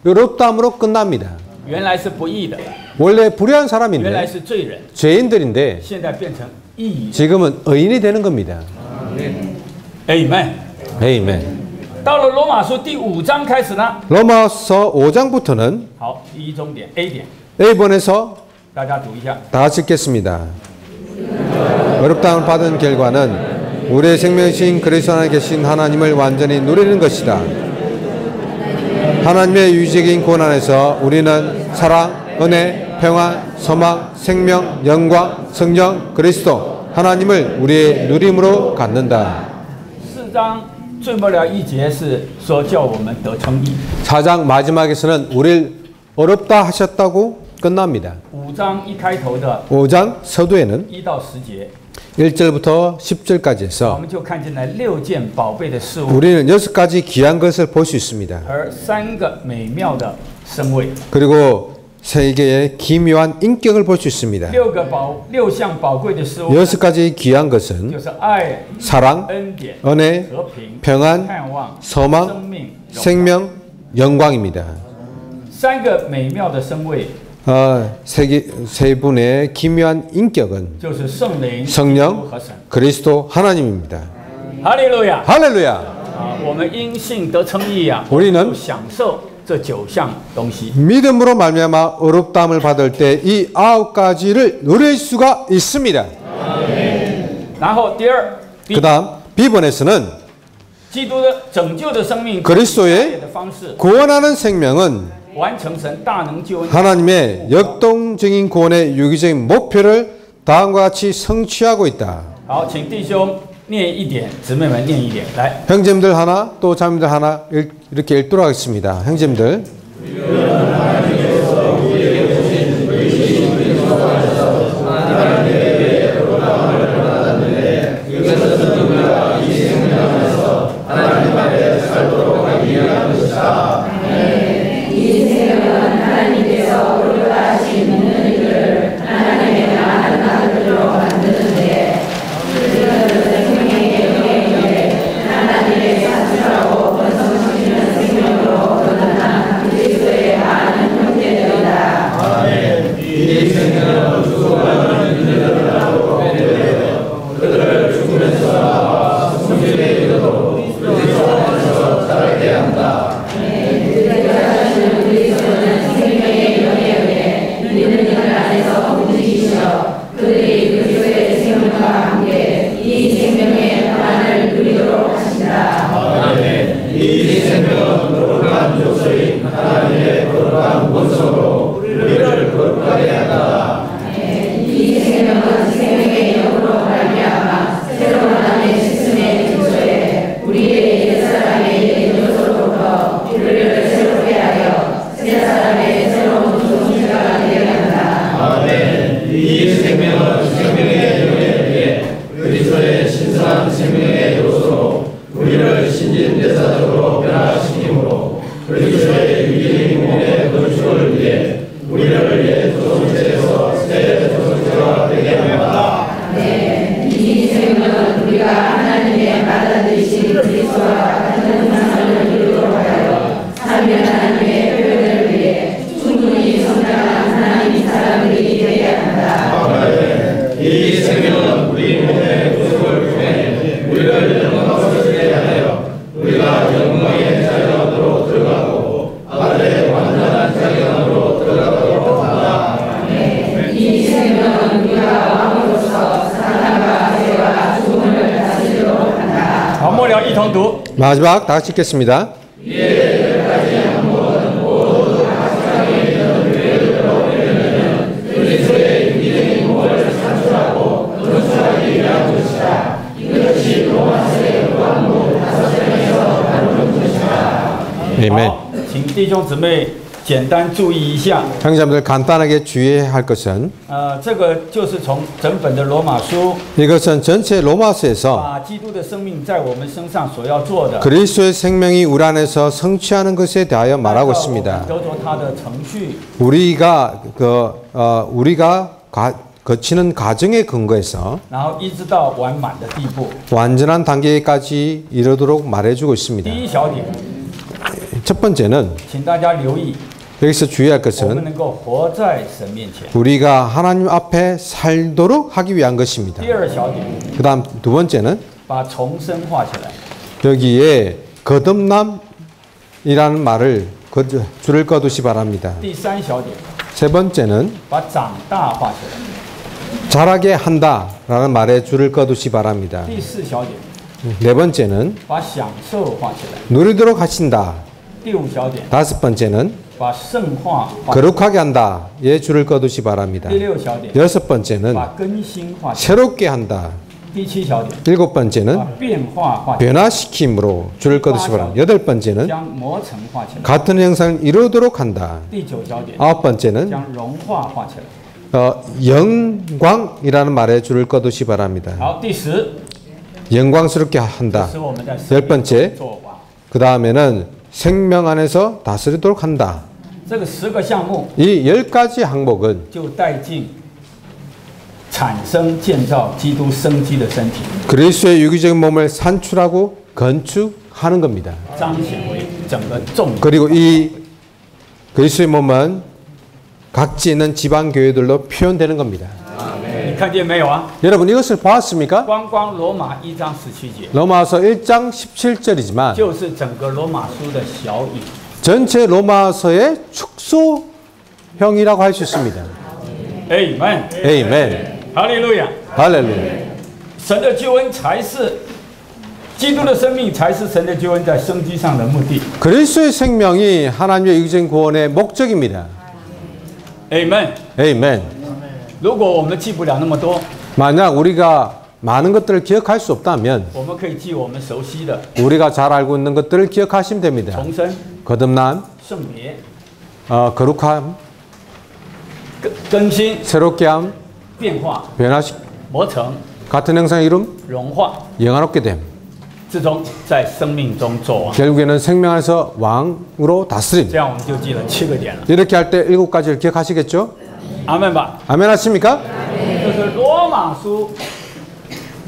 어렵다함으로 끝납니다. 原来是不义的， 원래 불의한 原来 사람인데 是罪人， 죄인들인데 现在变成义。 지금은 의인이 되는 겁니다. Amen。 에이멘. 到了罗马书第5章开始呢， 로마서 5장부터는 好，第一重点 A 点， A번에서 大家读一下。 다 같이 읽겠습니다. 어렵다함을 받은 결과는 우리의 생명이신 그리스도 안에 계신 하나님을 완전히 누리는 것이다. 하나님의 유지적인 구원 안에서 우리는 사랑, 은혜, 평안, 소망, 생명, 영광, 성령, 그리스도 하나님을 우리의 누림으로 갖는다. 4章最末了一节是说叫我们得称义。 4장 마지막에서는 우리를 어렵다 하셨다고 끝납니다. 5章一开头的 5장 서두에는 1到10节， 1절부터 10절까지 我 해서 们就看见了6件宝贝的事物， 우리는 6가지 귀한 것을 볼 수 있습니다. 而3个美妙的身位， 그리고 3개의 기묘한 인격을 볼 수 있습니다. 6项宝贵的事物， 6가지 귀한 것은 就是爱、 사랑, 恩典、 은혜, 和平、 평안, 盼望、 소망, 生命、荣耀。 생명, 영광입니다. 3个美妙的身位， 세 분의 기묘한 인격은 就是圣灵、 성령, 和神。 그리스도 하나님입니다. 哈利路亚！ 할렐루야! 我们因信得称义啊， 우리는 享受这9项东西。 믿음으로 말미암아 어렵다함을 받을 때 이 9가지를 누릴 수가 있습니다. 그다음 B번에서는 그리스도의 구원하는 생명은 하나님의 역동적인 구원의 유기적인 목표를 다음과 같이 성취하고 있다. 형제님들 하나, 또 자매들 하나 이렇게 읽도록 하겠습니다. 형제님들. 마지막 다 같이 읽겠습니다. 아멘. 请弟兄姊妹简单注意一下。 형제님들 간단하게 주의해야 할 것은 这个就是从整本的罗马书 이것은 전체 로마서에서 把基督的生命在我们身上所要做的 그리스도의 생명이 우리 안에서 성취하는 것에 대하여 말하고 있습니다. 得着他的程序 우리가 거치는 과정에 근거해서 然后一直到完满的地步。 완전한 단계까지 이르도록 말해주고 있습니다. 第一小点， 첫 번째는 请大家留意， 여기서 주의할 我们 것은 能够活在神面前。 우리가 하나님 앞에 살도록 하기 위한 것입니다. 第二小点， 그 다음 두 번째는 把重生画起来。 여기에 거듭남이라는 말을 줄을 꺼두시 바랍니다. 第三小点， 세 번째는 把长大画起来。 자라게 한다라는 말에 줄을 꺼두시 바랍니다. 第四小点， 네 번째는 把享受画起来。 누리도록 하신다. 第五小点， 다섯 번째는 把圣化画起来。 거룩하게 한다에 줄을 꺼두시 바랍니다. 第六小点， 여섯 번째는 把更新画起来。 새롭게 한다. 第七小点， 일곱 번째는 把变化画起来。 변화시킴으로 줄을 꺼두시 바랍니다. 여덟 번째는 将磨成画起来。 같은 형상을 이루도록 한다. 第九小点， 아홉 번째는 将融化画起来。 영광이라는 말에 줄을 꺼두시 바랍니다. 好，第十， 영광스럽게 한다. 使我们在 열 번째, 做王。 그 다음에는 생명 안에서 다스리도록 한다. 这个10个项目 이 10가지 항목은 就带进产生建造基督生机的身体， 그리스도의 유기적인 몸을 산출하고 건축하는 겁니다. 彰显为整个重点。 그리고 이 그리스도의 몸은 각지 있는 지방 교회들로 표현되는 겁니다. 你看见没有啊？ 여러분 이것을 보았습니까? 光罗马1章17节， 로마서 1장 17절이지만 就是整个罗马书的小影。 전체 로마서의 축소형이라고 할 수 있습니다. Amen， 에이멘. 哈利路亚。 할렐루야. 神的救恩才是基督的生命，才是神的救恩在生机上的目的。 그리스도의 생명이 하나님의 유기적인 구원의 목적입니다. Amen. Amen. 如果我们记不了那么多， 만약 우리가 많은 것들을 기억할 수 없다면 我们可以记我们熟悉的 우리가 잘 알고 있는 것들을 기억하시면 됩니다. 重生、 거듭남, 圣别、 거룩함, 更新、 새롭게 함, 变化、 변화식, 磨成、 같은 형상의 이름, 融化， 영화롭게 됨. 最终在生命中作王。 결국에는 생명 안에서 왕으로 다스림. 这样我们就记了7个点了。 이렇게 할 때 7가지를 기억하시겠죠? 阿门吧。 아멘 하십니까? 这是罗马书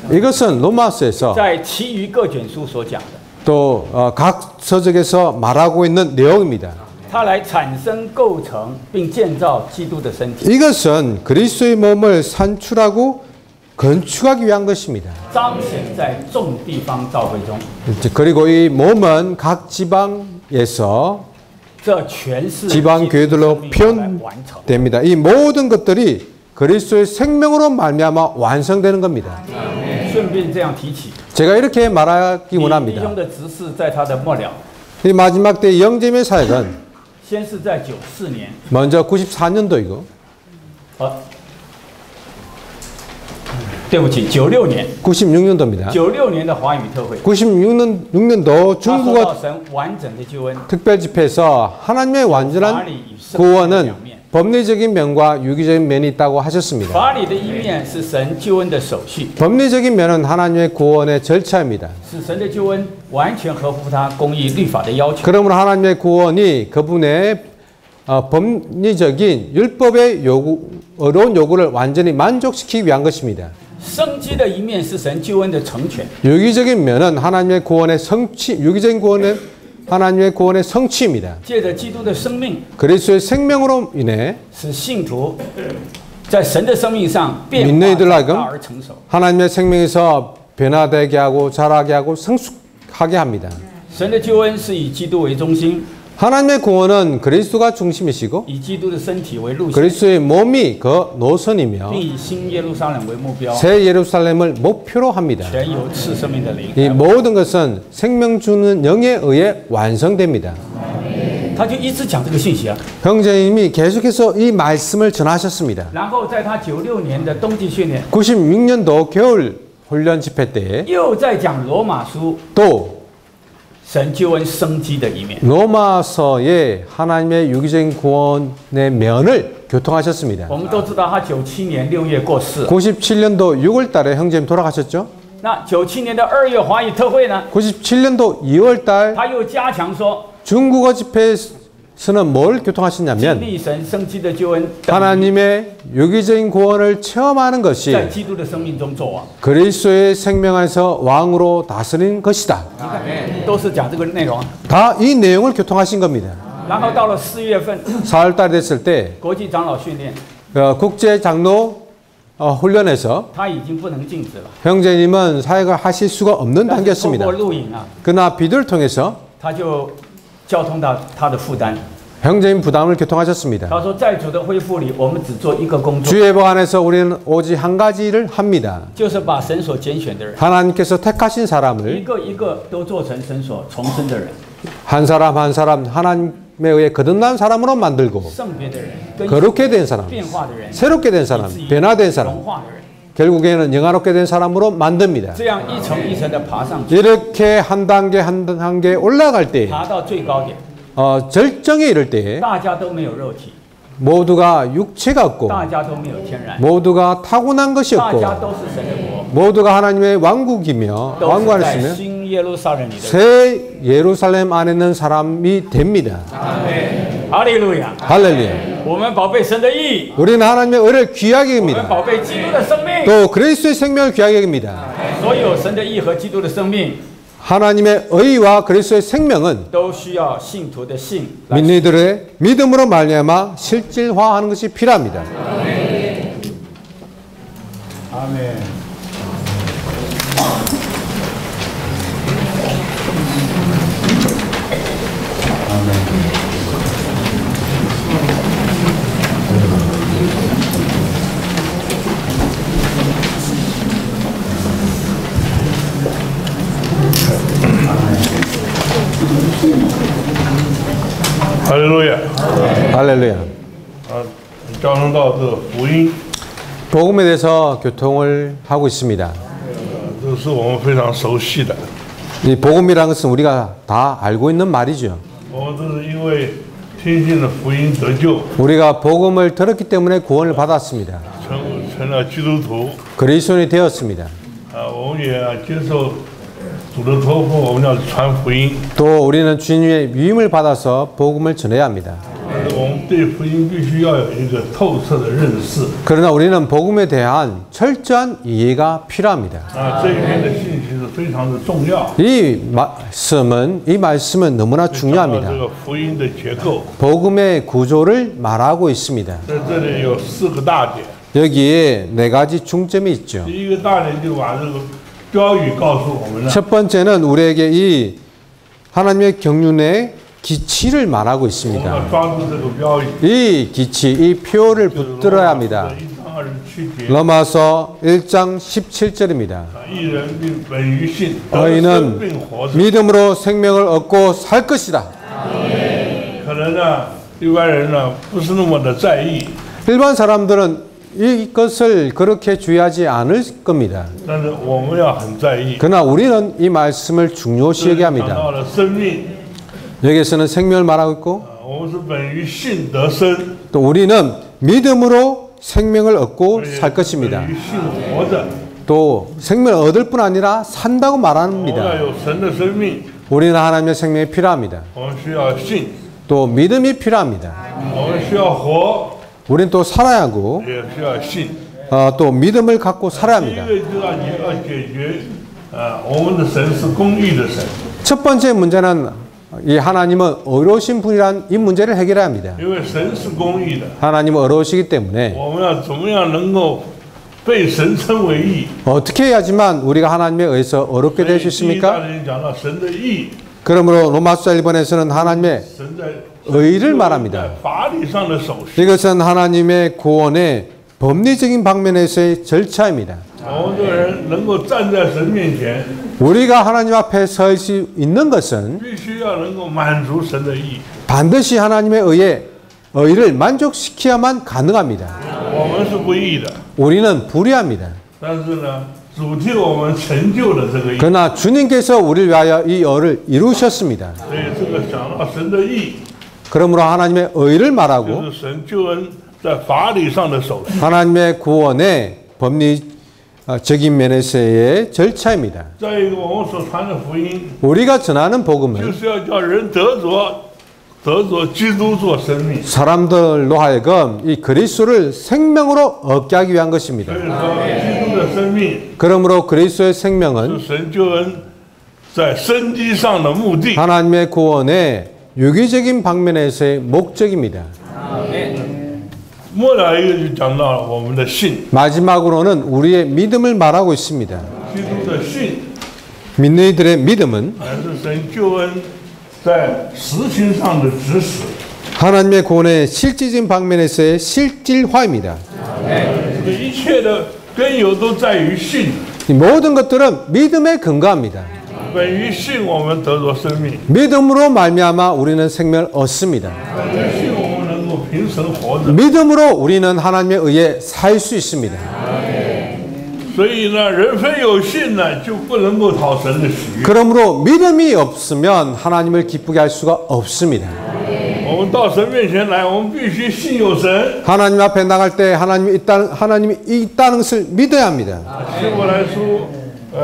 이것은 로마서에서 在其余各卷书所讲的， 또 각 서적에서 말하고 있는 내용입니다. 它来产生、构成并建造基督的身体， 이것은 그리스도의 몸을 산출하고 건축하기 위한 것입니다. 彰显在众地方教会中。 그리고 이 몸은 각 지방에서 这全是 지방 교회들로 基督的生命来完成。 표현됩니다. 이 모든 것들이 그리스도의 생명으로 말미암아 완성되는 겁니다. 顺便这样提起， 제가 이렇게 말하기 弟 원합니다. 兄的执事在他的末了， 이 마지막 때 영재의 사역은 先是在94年， 먼저 94년도이고 对不起，96年， 96년도입니다. 96年的华语特会， 96년도 他说到 중국어 神完整的救恩， 특별집회에서 하나님의 法 완전한 理与圣经的 구원은 两面。 법리적인 면과 유기적인 면이 있다고 하셨습니다. 法理的一面是神救恩的手续， 법리적인 면은 하나님의 구원의 절차입니다. 使神的救恩完全合乎他公义律法的要求。 그러므로 하나님의 구원이 그분의 법리적인 율법의 어려운 요구를 완전히 만족시키기 위한 것입니다. 生机的一面是神救恩的成全， 유기적인 면은 하나님의 구원의 성취, 유기적인 구원은 하나님의 구원의 성취입니다. 借着基督的生命， 그리스도의 생명으로 인해 使信徒在神的生命上变化 믿는 이들 长 하여금 大而成熟。 하나님의 생명에서 변화되게 하고 자라게 하고 성숙하게 합니다. 神的救恩是以基督为中心， 하나님의 구원은 그리스도가 중심이시고 以基督的身体为路线， 그리스도의 몸이 그 노선이며 并以新耶路撒冷为目标， 새 예루살렘을 목표로 합니다. 全由赐生命的灵。 이 모든 것은 생명 주는 영에 의해 완성됩니다. 他就一直讲这个信息啊。 형제님이 계속해서 이 말씀을 전하셨습니다. 然后在他96年的冬季训练， 96년도 겨울 훈련 집회 때에 又在讲罗马书 또 神救恩生机的一面。 로마서의 하나님의 유기적인 구원의 면을 교통하셨습니다. 我们都知道他97年6月过世， 97년도 6월 달에 형제님 돌아가셨죠? 那97年的2月华语特会呢， 97년도 2월 달 他又加强说， 중국어 집회에서는 뭘 经 교통하셨냐면 历神生机的救恩， 하나님의 유기적인 구원을 체험하는 것이 在基督的生命中作王。 그리스도의 생명 안에서 왕으로 다스리는 것이다. 你看，都是讲这个内容啊。 다 이 내용을 교통하신 겁니다. 然后到了4月份， 4월 달 됐을 때 国际长老训练， 국제 장로 훈련에서 他已经不能禁止了。 형제님은 사역을 하실 수가 없는 但是透 단계였습니다. 过录影啊， 그러나 비디오를 통해서 他就交通到他的负担。 형제님 부담을 교통하셨습니다. 他说，在主的恢复里，我们只做一个工作， 주의 복 안에서 우리는 오직 한 가지를 합니다. 就是把神所拣选的人， 하나님께서 택하신 一 사람을 个一个都做成神所重生的人， 한 사람 한 사람 하나님에 의해 거듭난 사람으로 만들고 圣别的人，跟 거룩게 된 사람, 变化的人， 새롭게 된 사람, 以至于 변화된 사람, 融化的人， 결국에는 영화롭게 된 사람으로 만듭니다. 这样一层一层的爬上去， 이렇게 한 단계 한 단계 올라갈 때 爬到最高点， 절정에 이를 때 大家都没有肉体， 모두가 육체가 없고 大家都没有天然， 모두가 타고난 것이 大 없고 家都是神的国， 모두가 하나님의 왕국이며 都 왕국 是 안에 在 있으며 新耶路撒冷里的。 새 예루살렘 안에 있는 사람이 됩니다. 哈利路亚！ 할렐루야. 我们宝贝神的义， 우리는 하나님의 의를 귀하게 我们 여깁니다. 宝贝基督的生命， 또 그리스도의 생명을 귀하게 여깁니다. 所有神的义和基督的生命， 하나님의 의와 그리스도의 생명은 都需要信徒的信来 믿는 이들의 믿음으로 말미암아 실질화하는 것이 필요합니다. 阿门。 할렐루야. 할렐루야. 복음에 대해서 교통을 하고 있습니다. 이 복음이라는 것은 우리가 다 알고 있는 말이죠. 우리가 복음을 들었기 때문에 구원을 받았습니다. 그리스도인이 되었습니다. 또 우리는 주님의 위임을 받아서 복음을 전해야 합니다. 그러나 우리는 복음에 대한 철저한 이해가 필요합니다. 이 말씀은 너무나 중요합니다. 복음의 구조를 말하고 있습니다. 여기에 4가지 중점이 있죠. 첫 번째는 우리에게 이 하나님의 경륜의 기치를 말하고 있습니다. 이 기치, 이 표를 붙들어야 합니다. 로마서 1장 17절입니다. 너희는 믿음으로 생명을 얻고 살 것이다. 일반 사람들은 이것을 그렇게 주의하지 않을 겁니다. 그러나 우리는 이 말씀을 중요시 여기합니다. 여기에서는 생명을 말하고 있고 또 우리는 믿음으로 생명을 얻고 살 것입니다. 또 생명을 얻을 뿐 아니라 산다고 말합니다. 우리는 하나님의 생명이 필요합니다. 또 믿음이 필요합니다. 우리는 또 살아야 하고 또 믿음을 갖고 살아야 합니다. 첫 번째 문제는 이 하나님은 의로우신 분이란 이 문제를 해결해야 합니다. 하나님은 의로우시기 때문에 어떻게 해야지만 우리가 하나님에 의해서 의롭게 될 수 있습니까? 그러므로 로마서 1번에서는 하나님의 의를 말합니다. 이것은 하나님의 구원의 법리적인 방면에서의 절차입니다. 우리가 하나님 앞에 설 수 있는 것은 반드시 하나님의 의를 만족시켜야만 가능합니다. 우리는 불의합니다. 그러나 주님께서 우리를 위하여 이 의를 이루셨습니다. 그러므로 하나님의 의를 말하고 하나님의 구원의 법리적인 면에서의 절차입니다. 우리가 전하는 복음은 사람들로 하여금 이 그리스도를 생명으로 얻게 하기 위한 것입니다. 그러므로 그리스도의 생명은 하나님의 구원의 유기적인 방면에서의 목적입니다. 마지막으로는 우리의 믿음을 말하고 있습니다. 믿는 이들의 믿음은 하나님의 구원의 실질적인 방면에서의 실질화입니다. 이 모든 것들은 믿음에 근거합니다. 믿음으로 말미암아 우리는 생명을 얻습니다. 믿음으로 우리는 하나님에 의해 살 수 있습니다. 그러므로 믿음이 없으면 하나님을 기쁘게 할 수가 없습니다. 하나님 앞에 나갈 때 하나님이 있다는 것을 믿어야 합니다.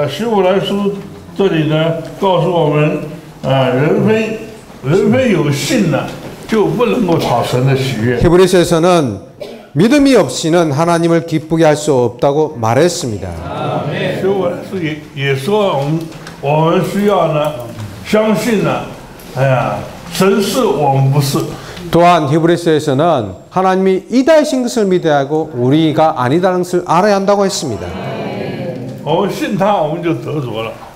希伯来书这里呢告诉我们，人非有信呢，就不能够讨神的喜悦。 히브리서에서는 믿음이 없이는 하나님을 기쁘게 할 수 없다고 말했습니다. 希伯来书也说我们需要呢相信呢，神是我们不是。 또한 히브리서에서는 하나님이 이다이신 것을 믿어야 하고 우리가 아니다는 것을 알아야 한다고 했습니다.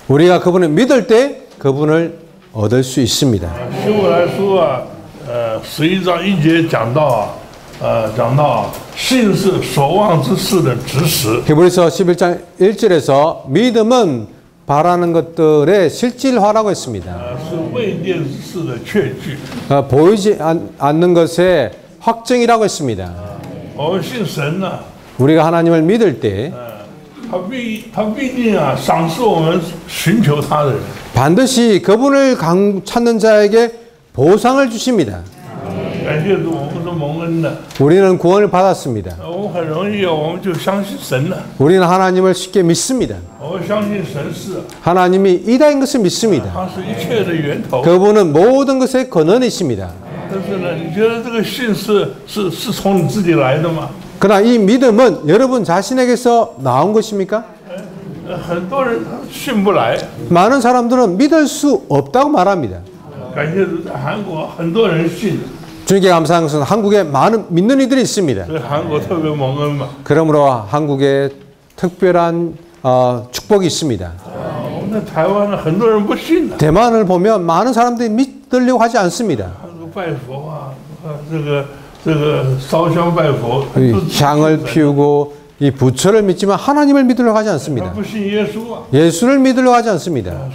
우리가 그분을 믿을 때 그분을 얻을 수 있습니다. 希伯来书11章1节讲到信是所望之事的执实。 히브리서 11장 1절에서 믿음은 바라는 것들의 실질화라고 했습니다. 보이지 않는 것의 확증이라고 했습니다. 우리가 하나님을 믿을 때 반드시 그분을 찾는 자에게 보상을 주십니다. 우리는 구원을 받았습니다. 우리는 하나님을 쉽게 믿습니다. 하나님이 이다인 것을 믿습니다. 그분은 모든 것의 근원이십니다. 그러나 이 믿음은 여러분 자신에게서 나온 것입니까? 많은 사람들은 믿을 수 없다고 말합니다. 주님께 감사한 것은 한국에 많은 믿는 이들이 있습니다. 그러므로 한국에 특별한 축복이 있습니다. 대만을 보면 많은 사람들이 믿으려고 하지 않습니다. 향을 피우고 이 부처를 믿지만 하나님을 믿으려고 하지 않습니다. 예수를 믿으려고 하지 않습니다.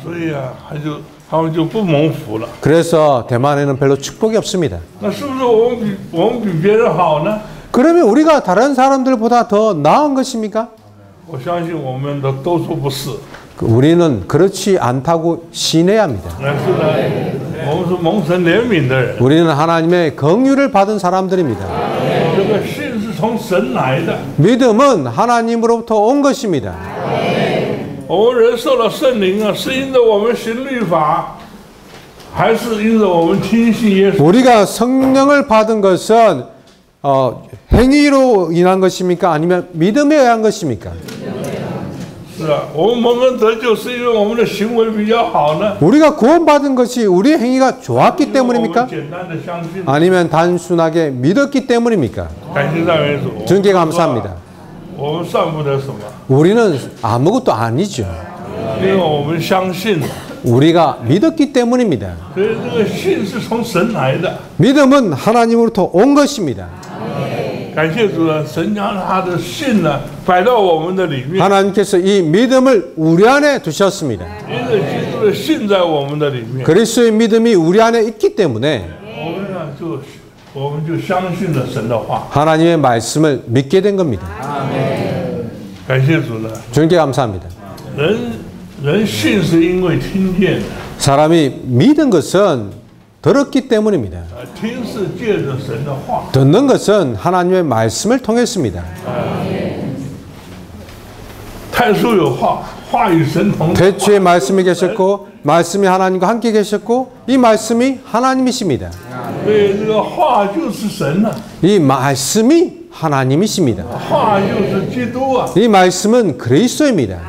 그래서 대만에는 별로 축복이 없습니다. 그러면 우리가 다른 사람들보다 더 나은 것입니까? 우리는 그렇지 않다고 신해야 합니다. 우리는 하나님의 긍휼을 받은 사람들입니다. 믿음은 하나님으로부터 온 것입니다. 우리가 성령을 받은 것은 행위로 인한 것입니까? 아니면 믿음에 의한 것입니까? 우리가 구원받은 것이 우리의 행위가 좋았기 때문입니까? 아니면 단순하게 믿었기 때문입니까? 주님께 감사합니다. 우리는 아무것도 아니죠. 우리가 믿었기 때문입니다. 믿음은 하나님으로부터 온 것입니다. 하나님께서 이 믿음을 우리 안에 두셨습니다. 그리스도의 믿음이 우리 안에 있기 때문에 하나님의 말씀을 믿게 된 겁니다. 주님께 감사합니다. 사람이 믿은 것은 들었기 때문입니다. 듣는 것은 하나님의 말씀을 통했습니다. 태초에 말씀이 계셨고 말씀이 하나님과 함께 계셨고 이 말씀이 하나님이십니다. 이 말씀이 하나님이십니다. 이 말씀은 그리스도입니다.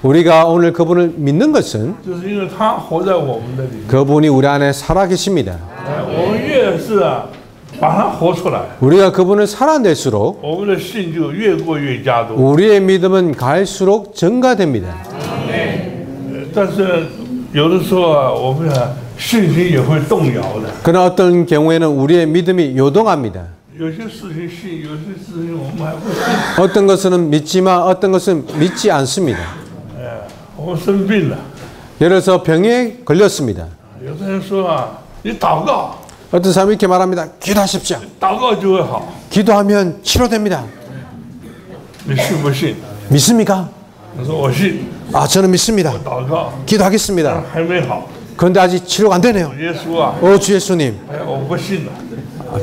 우리가 오늘 그분을 믿는 것은 그분이 우리 안에 살아계십니다. 우리가 그분을 살아낼수록 우리의 믿음은 갈수록 증가됩니다. 그러나 어떤 경우에는 우리의 믿음이 요동합니다. 어떤 것은 믿지만 어떤 것은 믿지 않습니다. 예를 들어서 병에 걸렸습니다. 어떤 사람이 이렇게 말합니다. 기도하십시오. 기도하면 치료됩니다. 믿습니까? 아, 저는 믿습니다. 기도하겠습니다. 그런데 아직 치료가 안 되네요. 오, 주 예수님.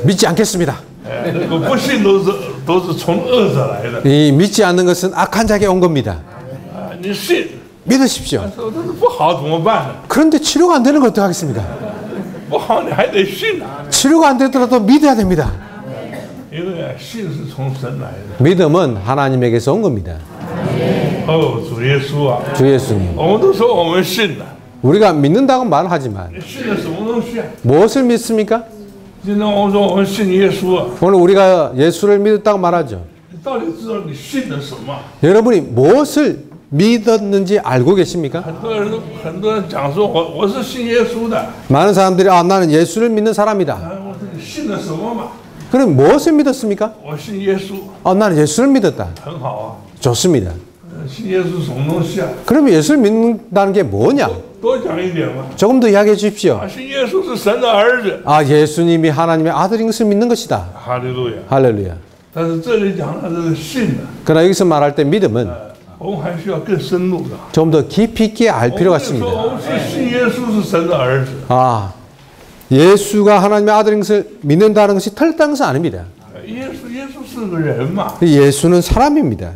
믿지 않겠습니다. 이 믿지 않는 것은 악한 자에게 온 겁니다. 믿으십시오. 그런데 치료가 안 되는 거 어떡하겠습니까? 치료가 안 되더라도 믿어야 됩니다. 믿음은 하나님에게서 온 겁니다. 주 예수님. 우리가 믿는다고 말하지만 무엇을 믿습니까? 오늘 우리가 예수를 믿었다고 말하죠. 여러분이 무엇을 믿었는지 알고 계십니까? 많은 사람들이 나는 예수를 믿는 사람이다. 그럼 무엇을 믿었습니까? 나는 예수를 믿었다. 좋습니다. 그러면 예수를 믿는다는 게 뭐냐? 조금 더 이야기해 주십시오. 아, 예수님이 하나님의 아들인 것을 믿는 것이다. 할렐루야. 할렐루야. 그러나 여기서 말할 때 믿음은 좀 더 깊이 있게 알 필요가 있습니다. 아, 예수가 하나님의 아들인 것을 믿는다는 것이 틀렸다는 것은 아닙니다. 예수는 사람입니다.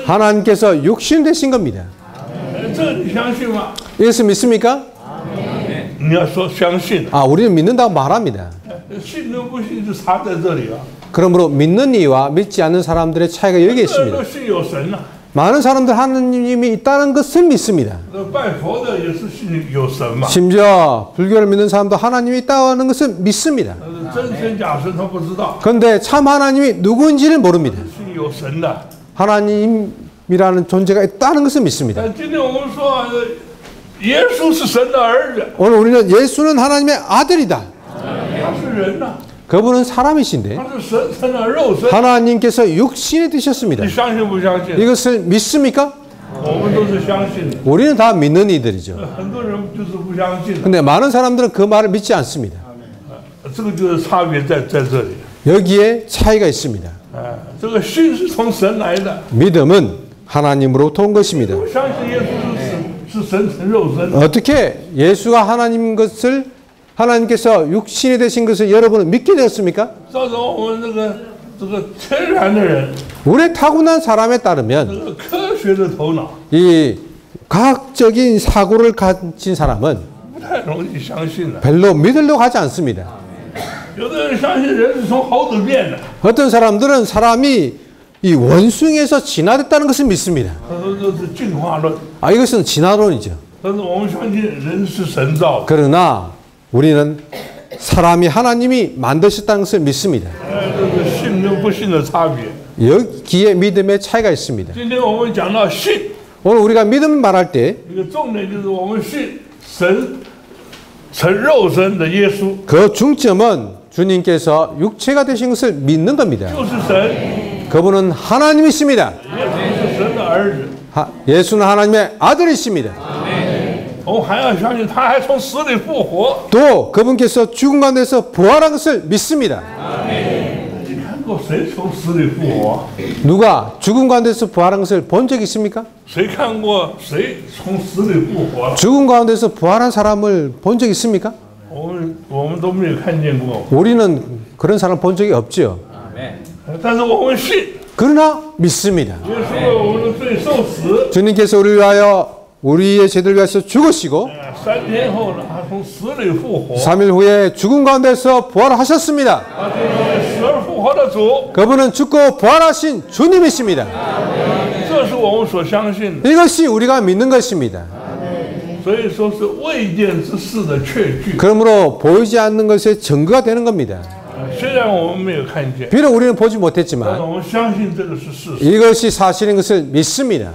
하나님께서 육신 되신 겁니다. 이것을 믿습니까? 아, 우리는 믿는다고 말합니다. 그러므로 믿는 이와 믿지 않는 사람들의 차이가 여기에 있습니다. 많은 사람들 하나님이 있다는 것을 믿습니다. 심지어 불교를 믿는 사람도 하나님이 있다는 것을 믿습니다. 그런데 참 하나님이 누구인지를 모릅니다. 하나님이라는 존재가 있다는 것을 믿습니다. 오늘 우리는 예수는 하나님의 아들이다. 그분은 사람이신데 하나님께서 육신이 되셨습니다. 이것을 믿습니까? 우리는 다 믿는 이들이죠. 그런데 많은 사람들은 그 말을 믿지 않습니다. 여기에 차이가 있습니다. 믿음은 하나님으로부터 온 것입니다. 어떻게 예수가 하나님인 것을 하나님께서 육신이 되신 것을 여러분은 믿게 되었습니까? 우리의 타고난 사람에 따르면 이 과학적인 사고를 가진 사람은 별로 믿으려고 하지 않습니다. 어떤 사람들은 사람이 이 원숭이에서 진화됐다는 것을 믿습니다. 아, 이것은 진화론이죠. 그러나 우리는 사람이 하나님이 만드셨다는 것을 믿습니다. 여기에 믿음의 차이가 있습니다. 오늘 우리가 믿음 말할 때 그 중점은 주님께서 육체가 되신 것을 믿는 겁니다. 그분은 하나님이십니다. 예수는 하나님의 아들이십니다. 또 그분께서 죽은 가운데서 부활한 것을 믿습니다. 누가 죽은 가운데서 부활한 것을 본 적이 있습니까? 죽은 가운데서 부활한 사람을 본 적이 있습니까? 우리는 그런 사람 본 적이 없죠. 그러나 믿습니다. 주님께서 우리를 위하여 우리의 죄를 위해서 죽으시고 3일 후에 죽은 가운데서 부활하셨습니다. 그분은 죽고 부활하신 주님이십니다. 이것이 우리가 믿는 것입니다. 그러므로 보이지 않는 것의 증거가 되는 겁니다. 비록 우리는 보지 못했지만 이것이 사실인 것을 믿습니다.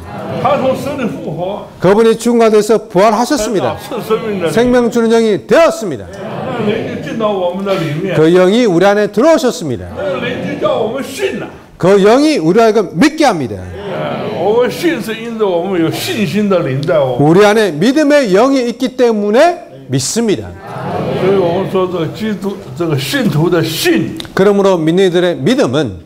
그분이 죽은 가운데서 부활하셨습니다. 생명 주는 영이 되었습니다. 그 영이 우리 안에 들어오셨습니다. 그 영이 우리 하여금 믿게 합니다. 우리 안에 믿음의 영이 있기 때문에 믿습니다. 그러므로 믿는 이들의 믿음은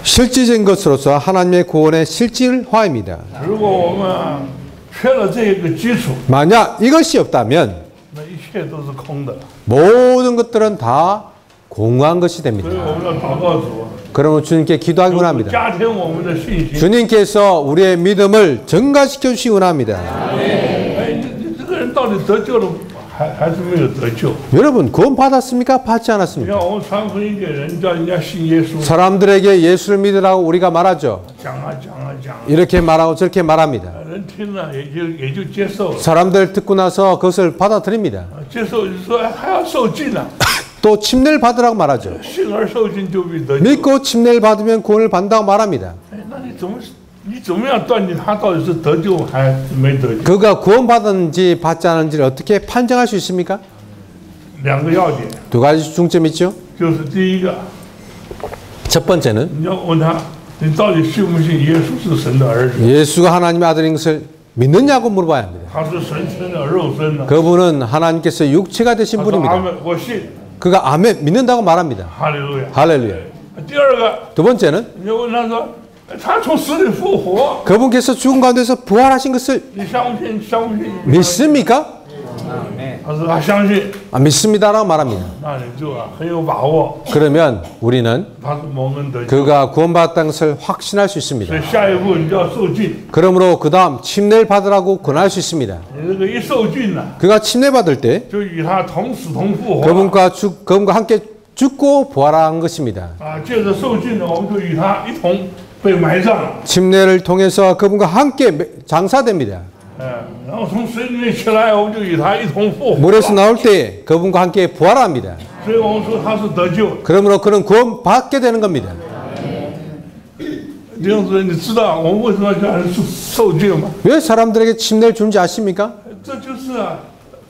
실질적인 것으로서 하나님의 구원의 실질화입니다. 만약 이것이 없다면 모든 것들은 다 공허한 것이 됩니다. 그러면 주님께 기도하기 원합니다. 주님께서 우리의 믿음을 증가시켜 주시기 원합니다. 여러분 구원 받았습니까? 받지 않았습니까? 사람들에게 예수를 믿으라고 우리가 말하죠. 이렇게 말하고 저렇게 말합니다. 사람들 듣고 나서 그것을 받아들입니다. 또 침례를 받으라고 말하죠. 믿고 침례를 받으면 구원을 받는다고 말합니다. 그가 구원받았는지 받지 않은지를 어떻게 판정할 수 있습니까? 두 가지 중점이 있죠. 첫 번째는 你要问他，你到底信不信耶稣是神的儿子？ 예수가 하나님의 아들인 것을 믿느냐고 물어봐야 합니다. 他是神生的肉身的。 그분은 하나님께서 육체가 되신 他说阿 분입니다. 门，我信。 그가 아멘 믿는다고 말합니다. 哈利路亚。 할렐루야. 第二个， 두 번째는 你就问他说，他从死里复活， 그분께서 죽은 가운데서 부활하신 것을 你相不信？相不信？ 믿습니까? 他说他相信， 아, 믿습니다라고 말합니다. 那你就很有把握， 그러면 우리는 他是蒙恩得救。 그가 구원받았다는 것을 확신할 수 있습니다. 所以下一步你就要受尽。 그러므로 그 다음 침례를 받으라고 권할 수 있습니다. 你这个一受尽呢， 그가 침례 받을 때 就与他同死同复活。 그분과 함께 죽고 부활한 것입니다. 啊，借着受尽呢，我们就与他一同被埋葬。 침례를 통해서 그분과 함께 장사됩니다. 然后从水里面起来，我们就与他一同复活。 물에서 나올 때 그분과 함께 부활합니다. 所以我们说他是得救。 그러므로 그는 구원받게 되는 겁니다. 弟兄姊妹，你知道我们为什么要叫人受尽吗？ 왜 사람들에게 침례를 준지 아십니까? 这就是啊，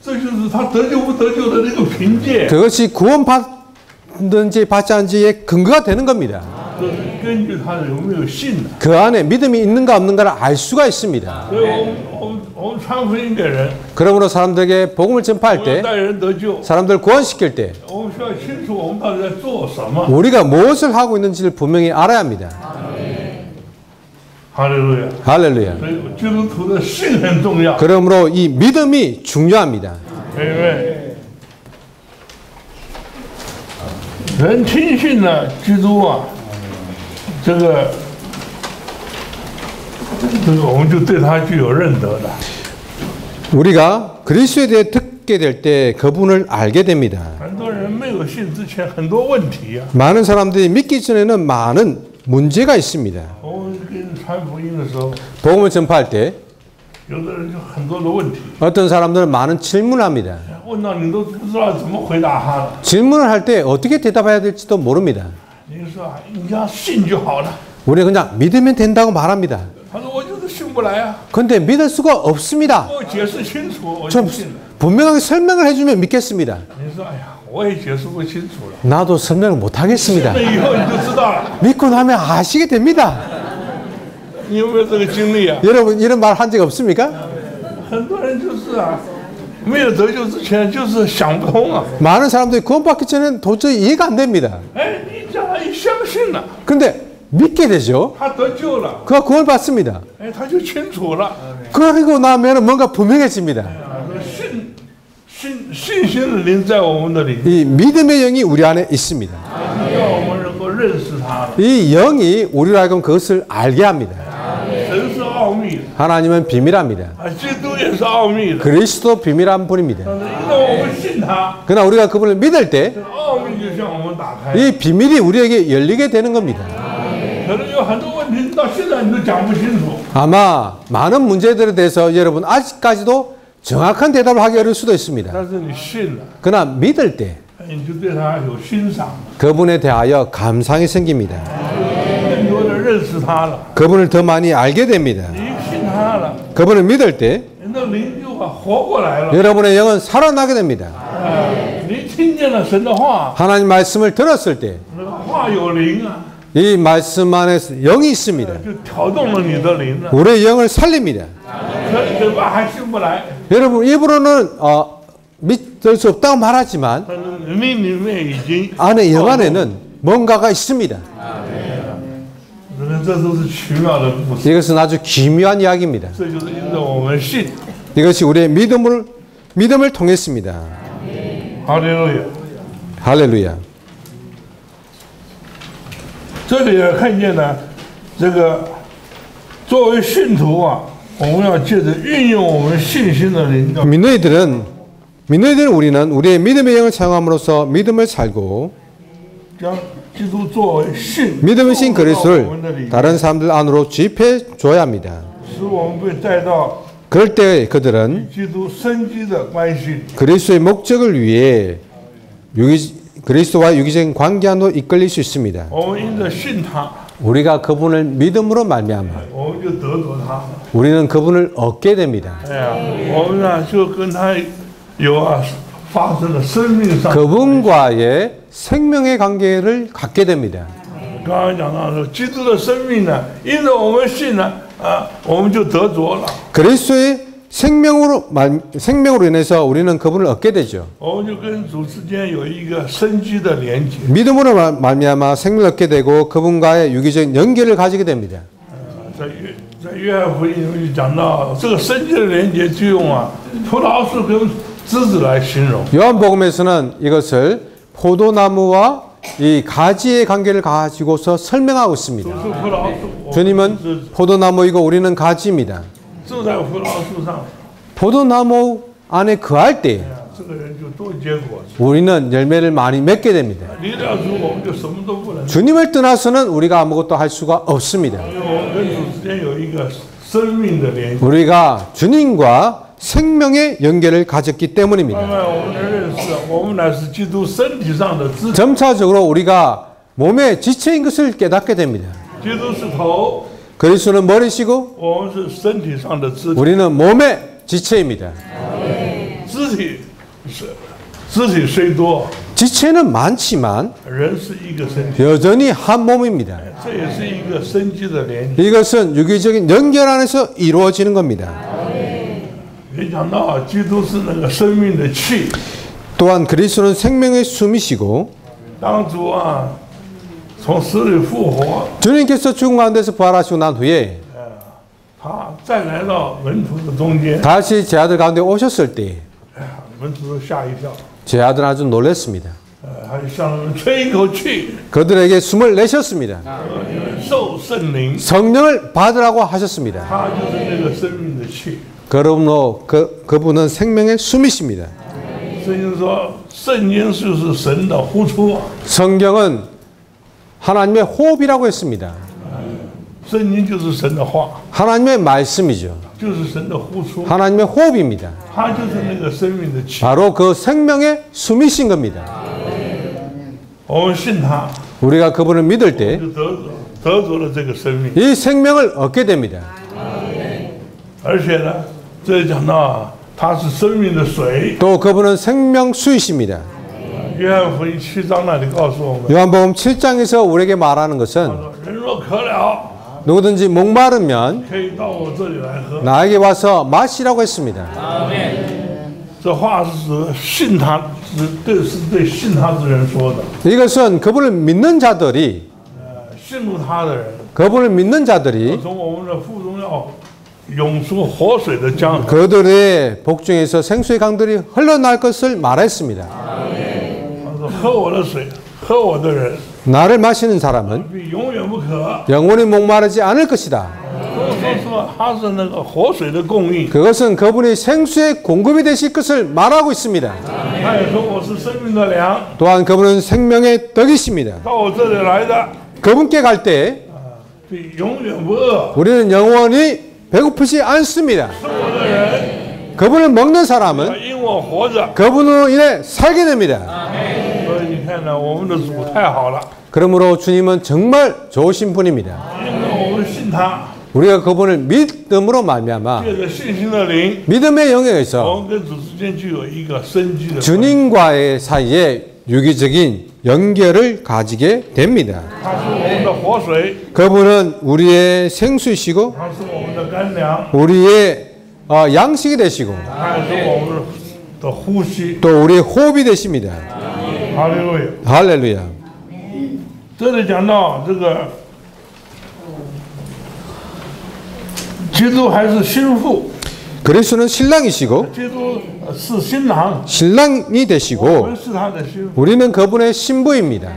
这就是他得救不得救的那个凭借。 그것이 구원받는지 받지 않는지의 근거가 되는 겁니다. 这是根据他有没有信的。 그 안에 믿음이 있는가 없는가를 알 수가 있습니다. 所以我们传福音给人， 그러므로 사람들에게 복음을 我 전파할 们 때 带人得救， 사람들 구원시킬 때 我们需要清楚我们到底在做什么。 우리가 무엇을 하고 있는지를 분명히 알아야 합니다. 哈利路亚。 할렐루야. 所以基督徒的信很重要。 그러므로 이 믿음이 중요합니다. 因为人听信了基督啊，这个我们就对他具有认得的。 우리가 그리스도에 대해 듣게 될 때 그분을 알게 됩니다. 很多人没有信之前很多问题啊。 많은 사람들이 믿기 전에는 많은 문제가 있습니다. 我们跟传福音的时候， 복음을 전파할 때 有的人就很多的问题， 어떤 사람들은 많은 질문을 합니다. 问到你都不知道怎么回答他了。 질문을 할 때 어떻게 대답해야 될지도 모릅니다. 你说啊，你只要信就好了。 우리는 그냥 믿으면 된다고 말합니다. 他说我就是信不来啊， 그런데 믿을 수가 없습니다. 我解释清楚我 좀 就信了。 분명하게 설명을 해주면 믿겠습니다. 你说哎呀，我也解释不清楚了， 나도 설명을 못하겠습니다. 那以后你就知道了。 믿고 나면 아시게 됩니다. 你有没有这个经历啊？ 여러분 이런 말 한 적 없습니까? 很多人就是啊，没有得救之前就是想不通啊。 많은 사람들이 구원받기 전에는 도저히 이해가 안 됩니다. 哎，你将来一相信了， 근데 믿게 되죠. 他得救了， 그가 구원받습니다. 哎，他就清楚了。 그리고 나면 뭔가 분명해집니다. 啊，信心的灵在我们的里面， 이 믿음의 영이 우리 안에 있습니다. 让我们能够认识他了。 이 영이 우리로 하여금 그것을 알게 합니다. 神是奥秘的， 하나님은 비밀합니다. 啊，基督也是奥秘的。 그리스도 비밀한 분입니다. 但是因为我们信他， 그러나 우리가 그분을 믿을 때 这个奥秘就向我们打开。 이 비밀이 우리에게 열리게 되는 겁니다. 可能有很多问题到现在你都讲不清楚， 아마 많은 문제들에 대해서 여러분 아직까지도 정확한 대답을 하기 어려울 수도 있습니다. 但是你信了， 그러나 믿을 때 你就对他有欣赏， 그분에 대하여 감상이 생깁니다. 更多的认识他了。 그분을 더 많이 알게 됩니다. 你一信他了， 그분을 믿을 때 你的灵就活过来了。 여러분의 영은 살아나게 됩니다. 你听见了神的话， 하나님 말씀을 들었을 때 那个话有灵啊， 이 말씀 안에 영이 있습니다. 就挑动了你的灵了。 우리의 영을 살립니다. 嘴巴还信不来， 여러분 입으로는 믿을 수 없다고 말하지만 但是灵里面已经， 안에 영 안에는 뭔가가 있습니다. 这都是奇妙的故事。 이것은 아주 기묘한 이야기입니다. 这就是因着我们信。 이것이 우리의 믿음을 통했습니다. 哈利路亚。 할렐루야. 这里也看见了，这个作为信徒啊，我们要借着运用我们信心的灵， 믿는 이들은 우리는 우리의 믿음의 영을 사용함으로써 믿음을 살고 将基督作为信 믿음의 신 我们的 그리스도를 里， 다른 사람들 안으로 주입해 줘야 합니다. 使我们被带到 그럴 때 그들은 基督生机的关系， 그리스도의 목적을 위해 그리스도와 유기적인 관계 안으로 이끌릴 수 있습니다. 我们因着信他， 우리가 그분을 믿음으로 말미암아 我们就得着他。 우리는 그분을 얻게 됩니다. 哎呀，我们呢就跟他有发生了生命上， 그분과의 생명의 관계를 갖게 됩니다. 刚刚讲到说，基督的生命呢，因着我们信呢，我们就得着了。 그리스도의 생명으로 인해서 우리는 그분을 얻게 되죠. 我们就跟主之间有一个生机的连接。 믿음으로 말미암아 생명을 얻게 되고 그분과의 유기적인 연결을 가지게 됩니다. 在约翰福音里面讲到这个生机的连接，就用葡萄树跟枝子来形容。 요한복음에서는 이것을 포도나무와 이 가지의 관계를 가지고서 설명하고 있습니다. 주님은 포도나무이고 우리는 가지입니다. 포도나무 안에 거할 때 우리는 열매를 많이 맺게 됩니다. 주님을 떠나서는 우리가 아무것도 할 수가 없습니다. 우리가 주님과 생명의 연결을 가졌기 때문입니다. 점차적으로 우리가 몸의 지체인 것을 깨닫게 됩니다. 그리스도는 머리시고 우리는 몸의 지체입니다. 지체는 많지만 여전히 한 몸입니다. 이것은 유기적인 연결 안에서 이루어지는 겁니다. 또한 그리스도는 생명의 숨이시고 주님께서 죽은 가운데서 부활하시고 난 후에 다시 제 아들 가운데 오셨을 때 제 아들은 아주 놀랐습니다. 그들에게 숨을 내셨습니다. 성령을 받으라고 하셨습니다. 그러므로 그분은 생명의 숨이십니다. 성경은 하나님의 호흡이라고 했습니다. 하나님의 말씀이죠. 하나님의 호흡입니다. 바로 그 생명의 숨이신 겁니다. 우리가 그분을 믿을 때 이 생명을 얻게 됩니다. 또 그분은 생명수이십니다. 요한복음 7장에서 우리에게 말하는 것은 누구든지 목마르면 나에게 와서 마시라고 했습니다. 이것은 그분을 믿는 자들이 그들의 복중에서 생수의 강들이 흘러날 것을 말했습니다. 나를 마시는 사람은 영원히 목마르지 않을 것이다. 그것은 그분이 생수의 공급이 되실 것을 말하고 있습니다. 또한 그분은 생명의 떡이십니다. 그분께 갈 때 우리는 영원히 배고프지 않습니다. 그분을 먹는 사람은 그분으로 인해 살게 됩니다. 그러므로 주님은 정말 좋으신 분입니다. 우리가 그분을 믿음으로 말미암아 믿음의 영역에서 주님과의 사이에 유기적인 연결을 가지게 됩니다. 그분은 우리의 생수이시고 우리의 양식이 되시고 또 우리의 호흡이 되십니다. 할렐루야. 这里讲到这个基督还是新妇， 그리스도는 신랑이시고 基督是新郎， 신랑이 되시고 我们是他的新妇。 우리는 그분의 신부입니다.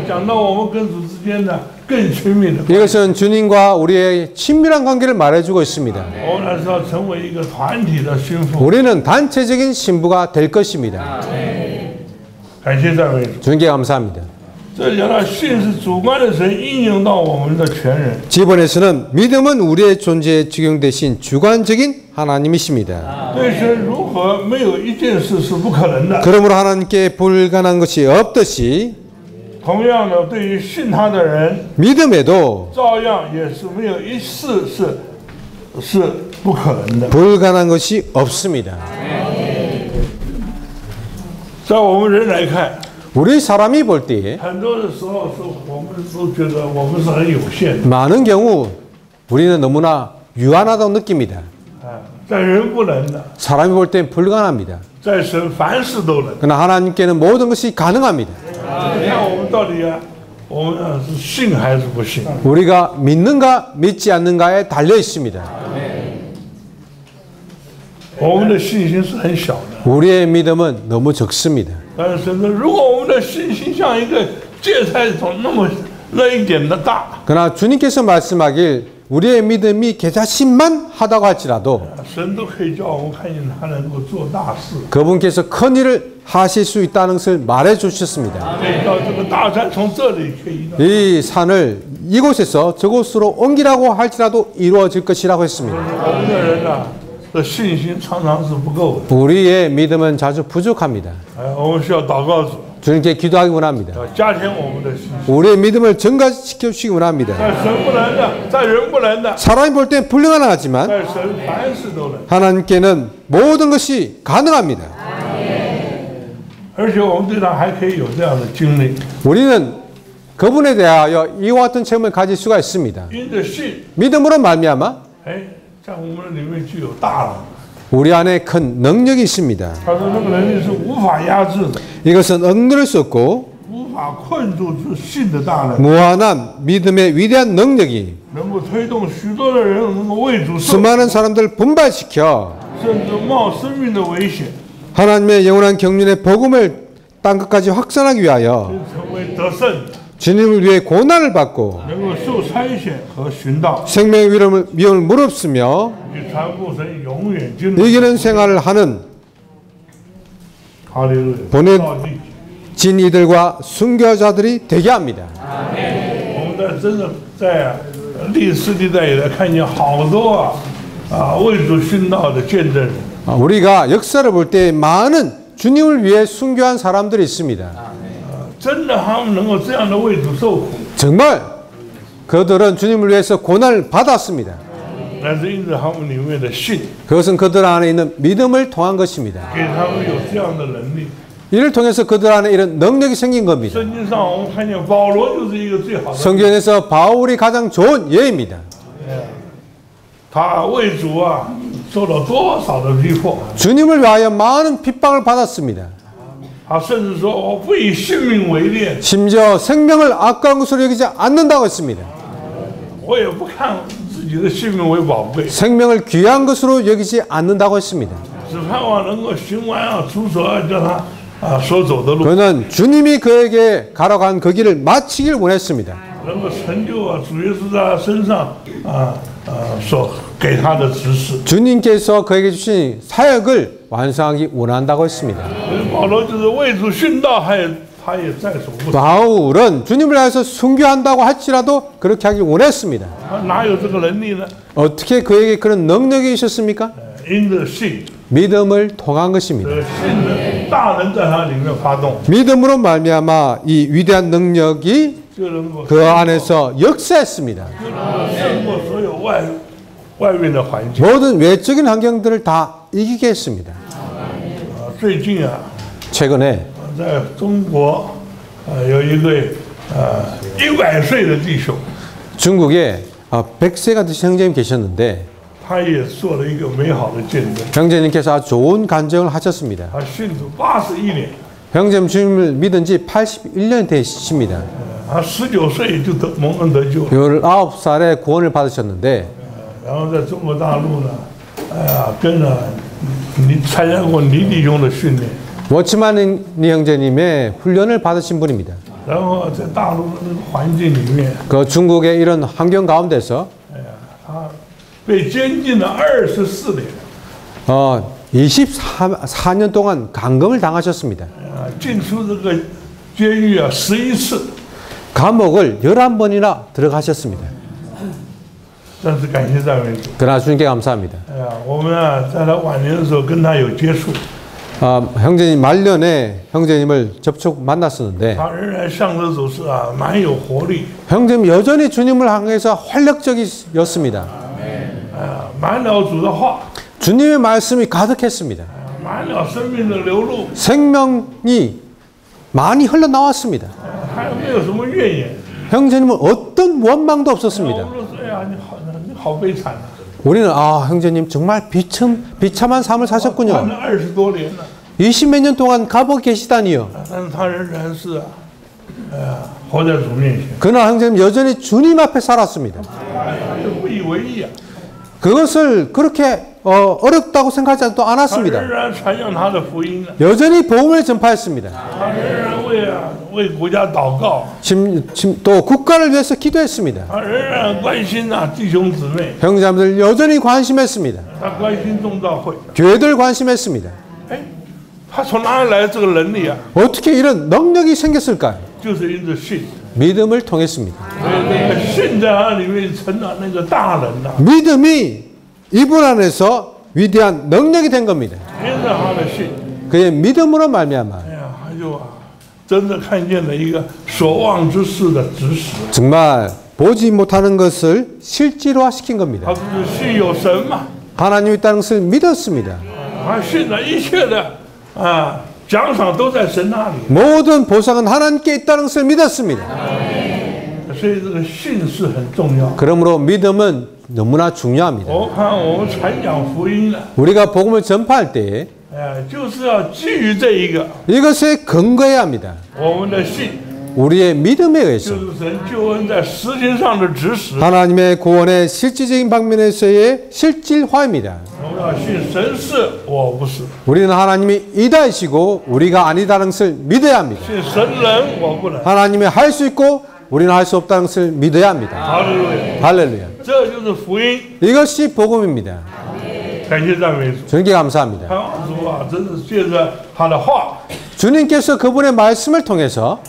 讲到我们跟主之间的更亲密的， 이것은 주님과 우리의 친밀한 관계를 말해주고 있습니다. 我们是要成为一个团体的新妇。 우리는 단체적인 신부가 될 것입니다. 感谢赞美主。 주님께 감사합니다. 这里讲到信是主观的神应用到我们的全人。 지번에서는 믿음은 우리의 존재에 적용되신 주관적인 하나님이십니다. 对神如何没有一件事是不可能的。 그러므로 하나님께 불가능한 것이 없듯이 同样的，对于信他的人， 믿음에도 照样也是没有一事是不可能的。 불가능한 것이 없습니다. 在我们人来看， 우리 사람이 볼 때 많은 경우 우리는 너무나 유한하다고 느낍니다. 사람이 볼 때 불가능합니다. 그러나 하나님께는 모든 것이 가능합니다. 우리가 믿는가 믿지 않는가에 달려 있습니다. 우리의 믿음은 너무 적습니다. 그러나 주님께서 말씀하길 우리의 믿음이 계좌심만 하다고 할지라도 그분께서 큰 일을 하실 수 있다는 것을 말해 주셨습니다. 이 산을 이곳에서 저곳으로 옮기라고 할지라도 이루어질 것이라고 했습니다. 우리의 믿음은 자주 부족합니다. 주님께 기도하기 원합니다. 우리의 믿음을 증가시켜 주시기 원합니다. 사람이 볼 땐 불가능하지만 하나님께는 모든 것이 가능합니다. 우리는 그분에 대하여 이와 같은 체험을 가질 수가 있습니다. 믿음으로 말미암아 우리 안에 큰 능력이 있습니다. 이것은 억누를 수 없고 무한한 믿음의 위대한 능력이 수많은 사람들을 분발시켜 하나님의 영원한 경륜의 복음을 땅끝까지 확산하기 위하여 주님을 위해 고난을 받고 생명의 위험을 무릅쓰며 이기는 생활을 하는 보내진 이들과 순교자들이 되게 합니다. 우리가 역사를 볼 때 많은 주님을 위해 순교한 사람들이 있습니다. 정말 그들은 주님을 위해서 고난을 받았습니다. 그것은 그들 안에 있는 믿음을 통한 것입니다. 이를 통해서 그들 안에 이런 능력이 생긴 겁니다. 성경에서 바울이 가장 좋은 예입니다. 주님을 위하여 많은 핍박을 받았습니다. 심지어 생명을 아까운 것으로 여기지 않는다고 했습니다. 생명을 귀한 것으로 여기지 않는다고 했습니다. 그는 주님이 그에게 가라고 한 그 길을 마치길 원했습니다. 주님께서 그에게 주신 사역을 완성하기 원한다고 했습니다. 바울은 주님을 위해서 순교한다고 할지라도 그렇게 하기 원했습니다. 어떻게 그에게 그런 능력이 있었습니까? 믿음을 통한 것입니다. 믿음으로 말미암아 이 위대한 능력이 그 안에서 역사했습니다. 모든 외적인 환경들을 다 이기게 했습니다. 최근에 중국에 100세가 되신 형제님 계셨는데 형제님께서 아주 좋은 간증을 하셨습니다. 형제님 주님을 믿은 지 81년 되십니다. 19살에 구원을 받으셨는데 워치만 니 형제님의 훈련을 받으신 분입니다. 그 중국의 이런 환경 가운데서 24년 동안 감금을 당하셨습니다. 감옥을 11번이나 들어가셨습니다. 그러나 주님께 감사합니다. 형제님 말년에 형제님을 접촉 만났었는데 형제님 여전히 주님을 향해서 활력적이었습니다. 주님의 말씀이 가득했습니다. 생명이 많이 흘러나왔습니다. 형제님은 어떤 원망도 없었습니다. 우리는 형제님 정말 비참한 삶을 사셨군요. 20몇 년 동안 감옥에 계시다니요. 그러나 형제님 여전히 주님 앞에 살았습니다. 그것을 그렇게 어렵다고 생각하지 않았습니다. 여전히 복음을 전파했습니다. 또 국가를 위해서 기도했습니다. 형제자매들 여전히 관심했습니다. 교회들 관심했습니다. 어떻게 이런 능력이 생겼을까요? 믿음을 통했습니다. 믿음이 이분 안에서 위대한 능력이 된 겁니다. 그의 믿음으로 말미암아 정말 보지 못하는 것을 실제로화시킨 겁니다. 하나님이 있다는 것을 믿었습니다. 모든 보상은 하나님께 있다는 것을 믿었습니다. 그러므로 믿음은 너무나 중요합니다. 우리가 복음을 전파할 때 이것에 근거해야 합니다. 우리의 믿음에 의해서 하나님의 구원의 실질적인 방면에서의 실질화입니다. 우리는 하나님이 이다이시고 우리가 아니다는 것을 믿어야 합니다. 하나님이 할 수 있고 우리는 할 수 없다는 것을 믿어야 합니다. 할렐루야. 이것이 복음입니다. 주님께 감사합니다. 주님께서 그분의 말씀을 통해서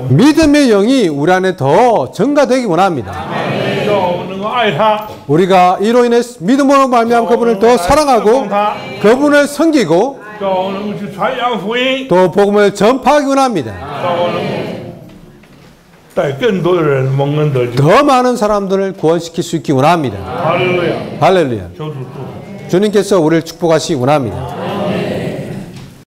믿음의 영이 우리 안에 더 증가되기 원합니다. 우리가 이로 인해 믿음으로 말미암아 그분을 더 사랑하고 그분을 섬기고 또 복음을 전파하기 원합니다. 더 많은 사람들을 구원시킬 수 있기 원합니다. 할렐루야. 주님께서 우리를 축복하시기 원합니다.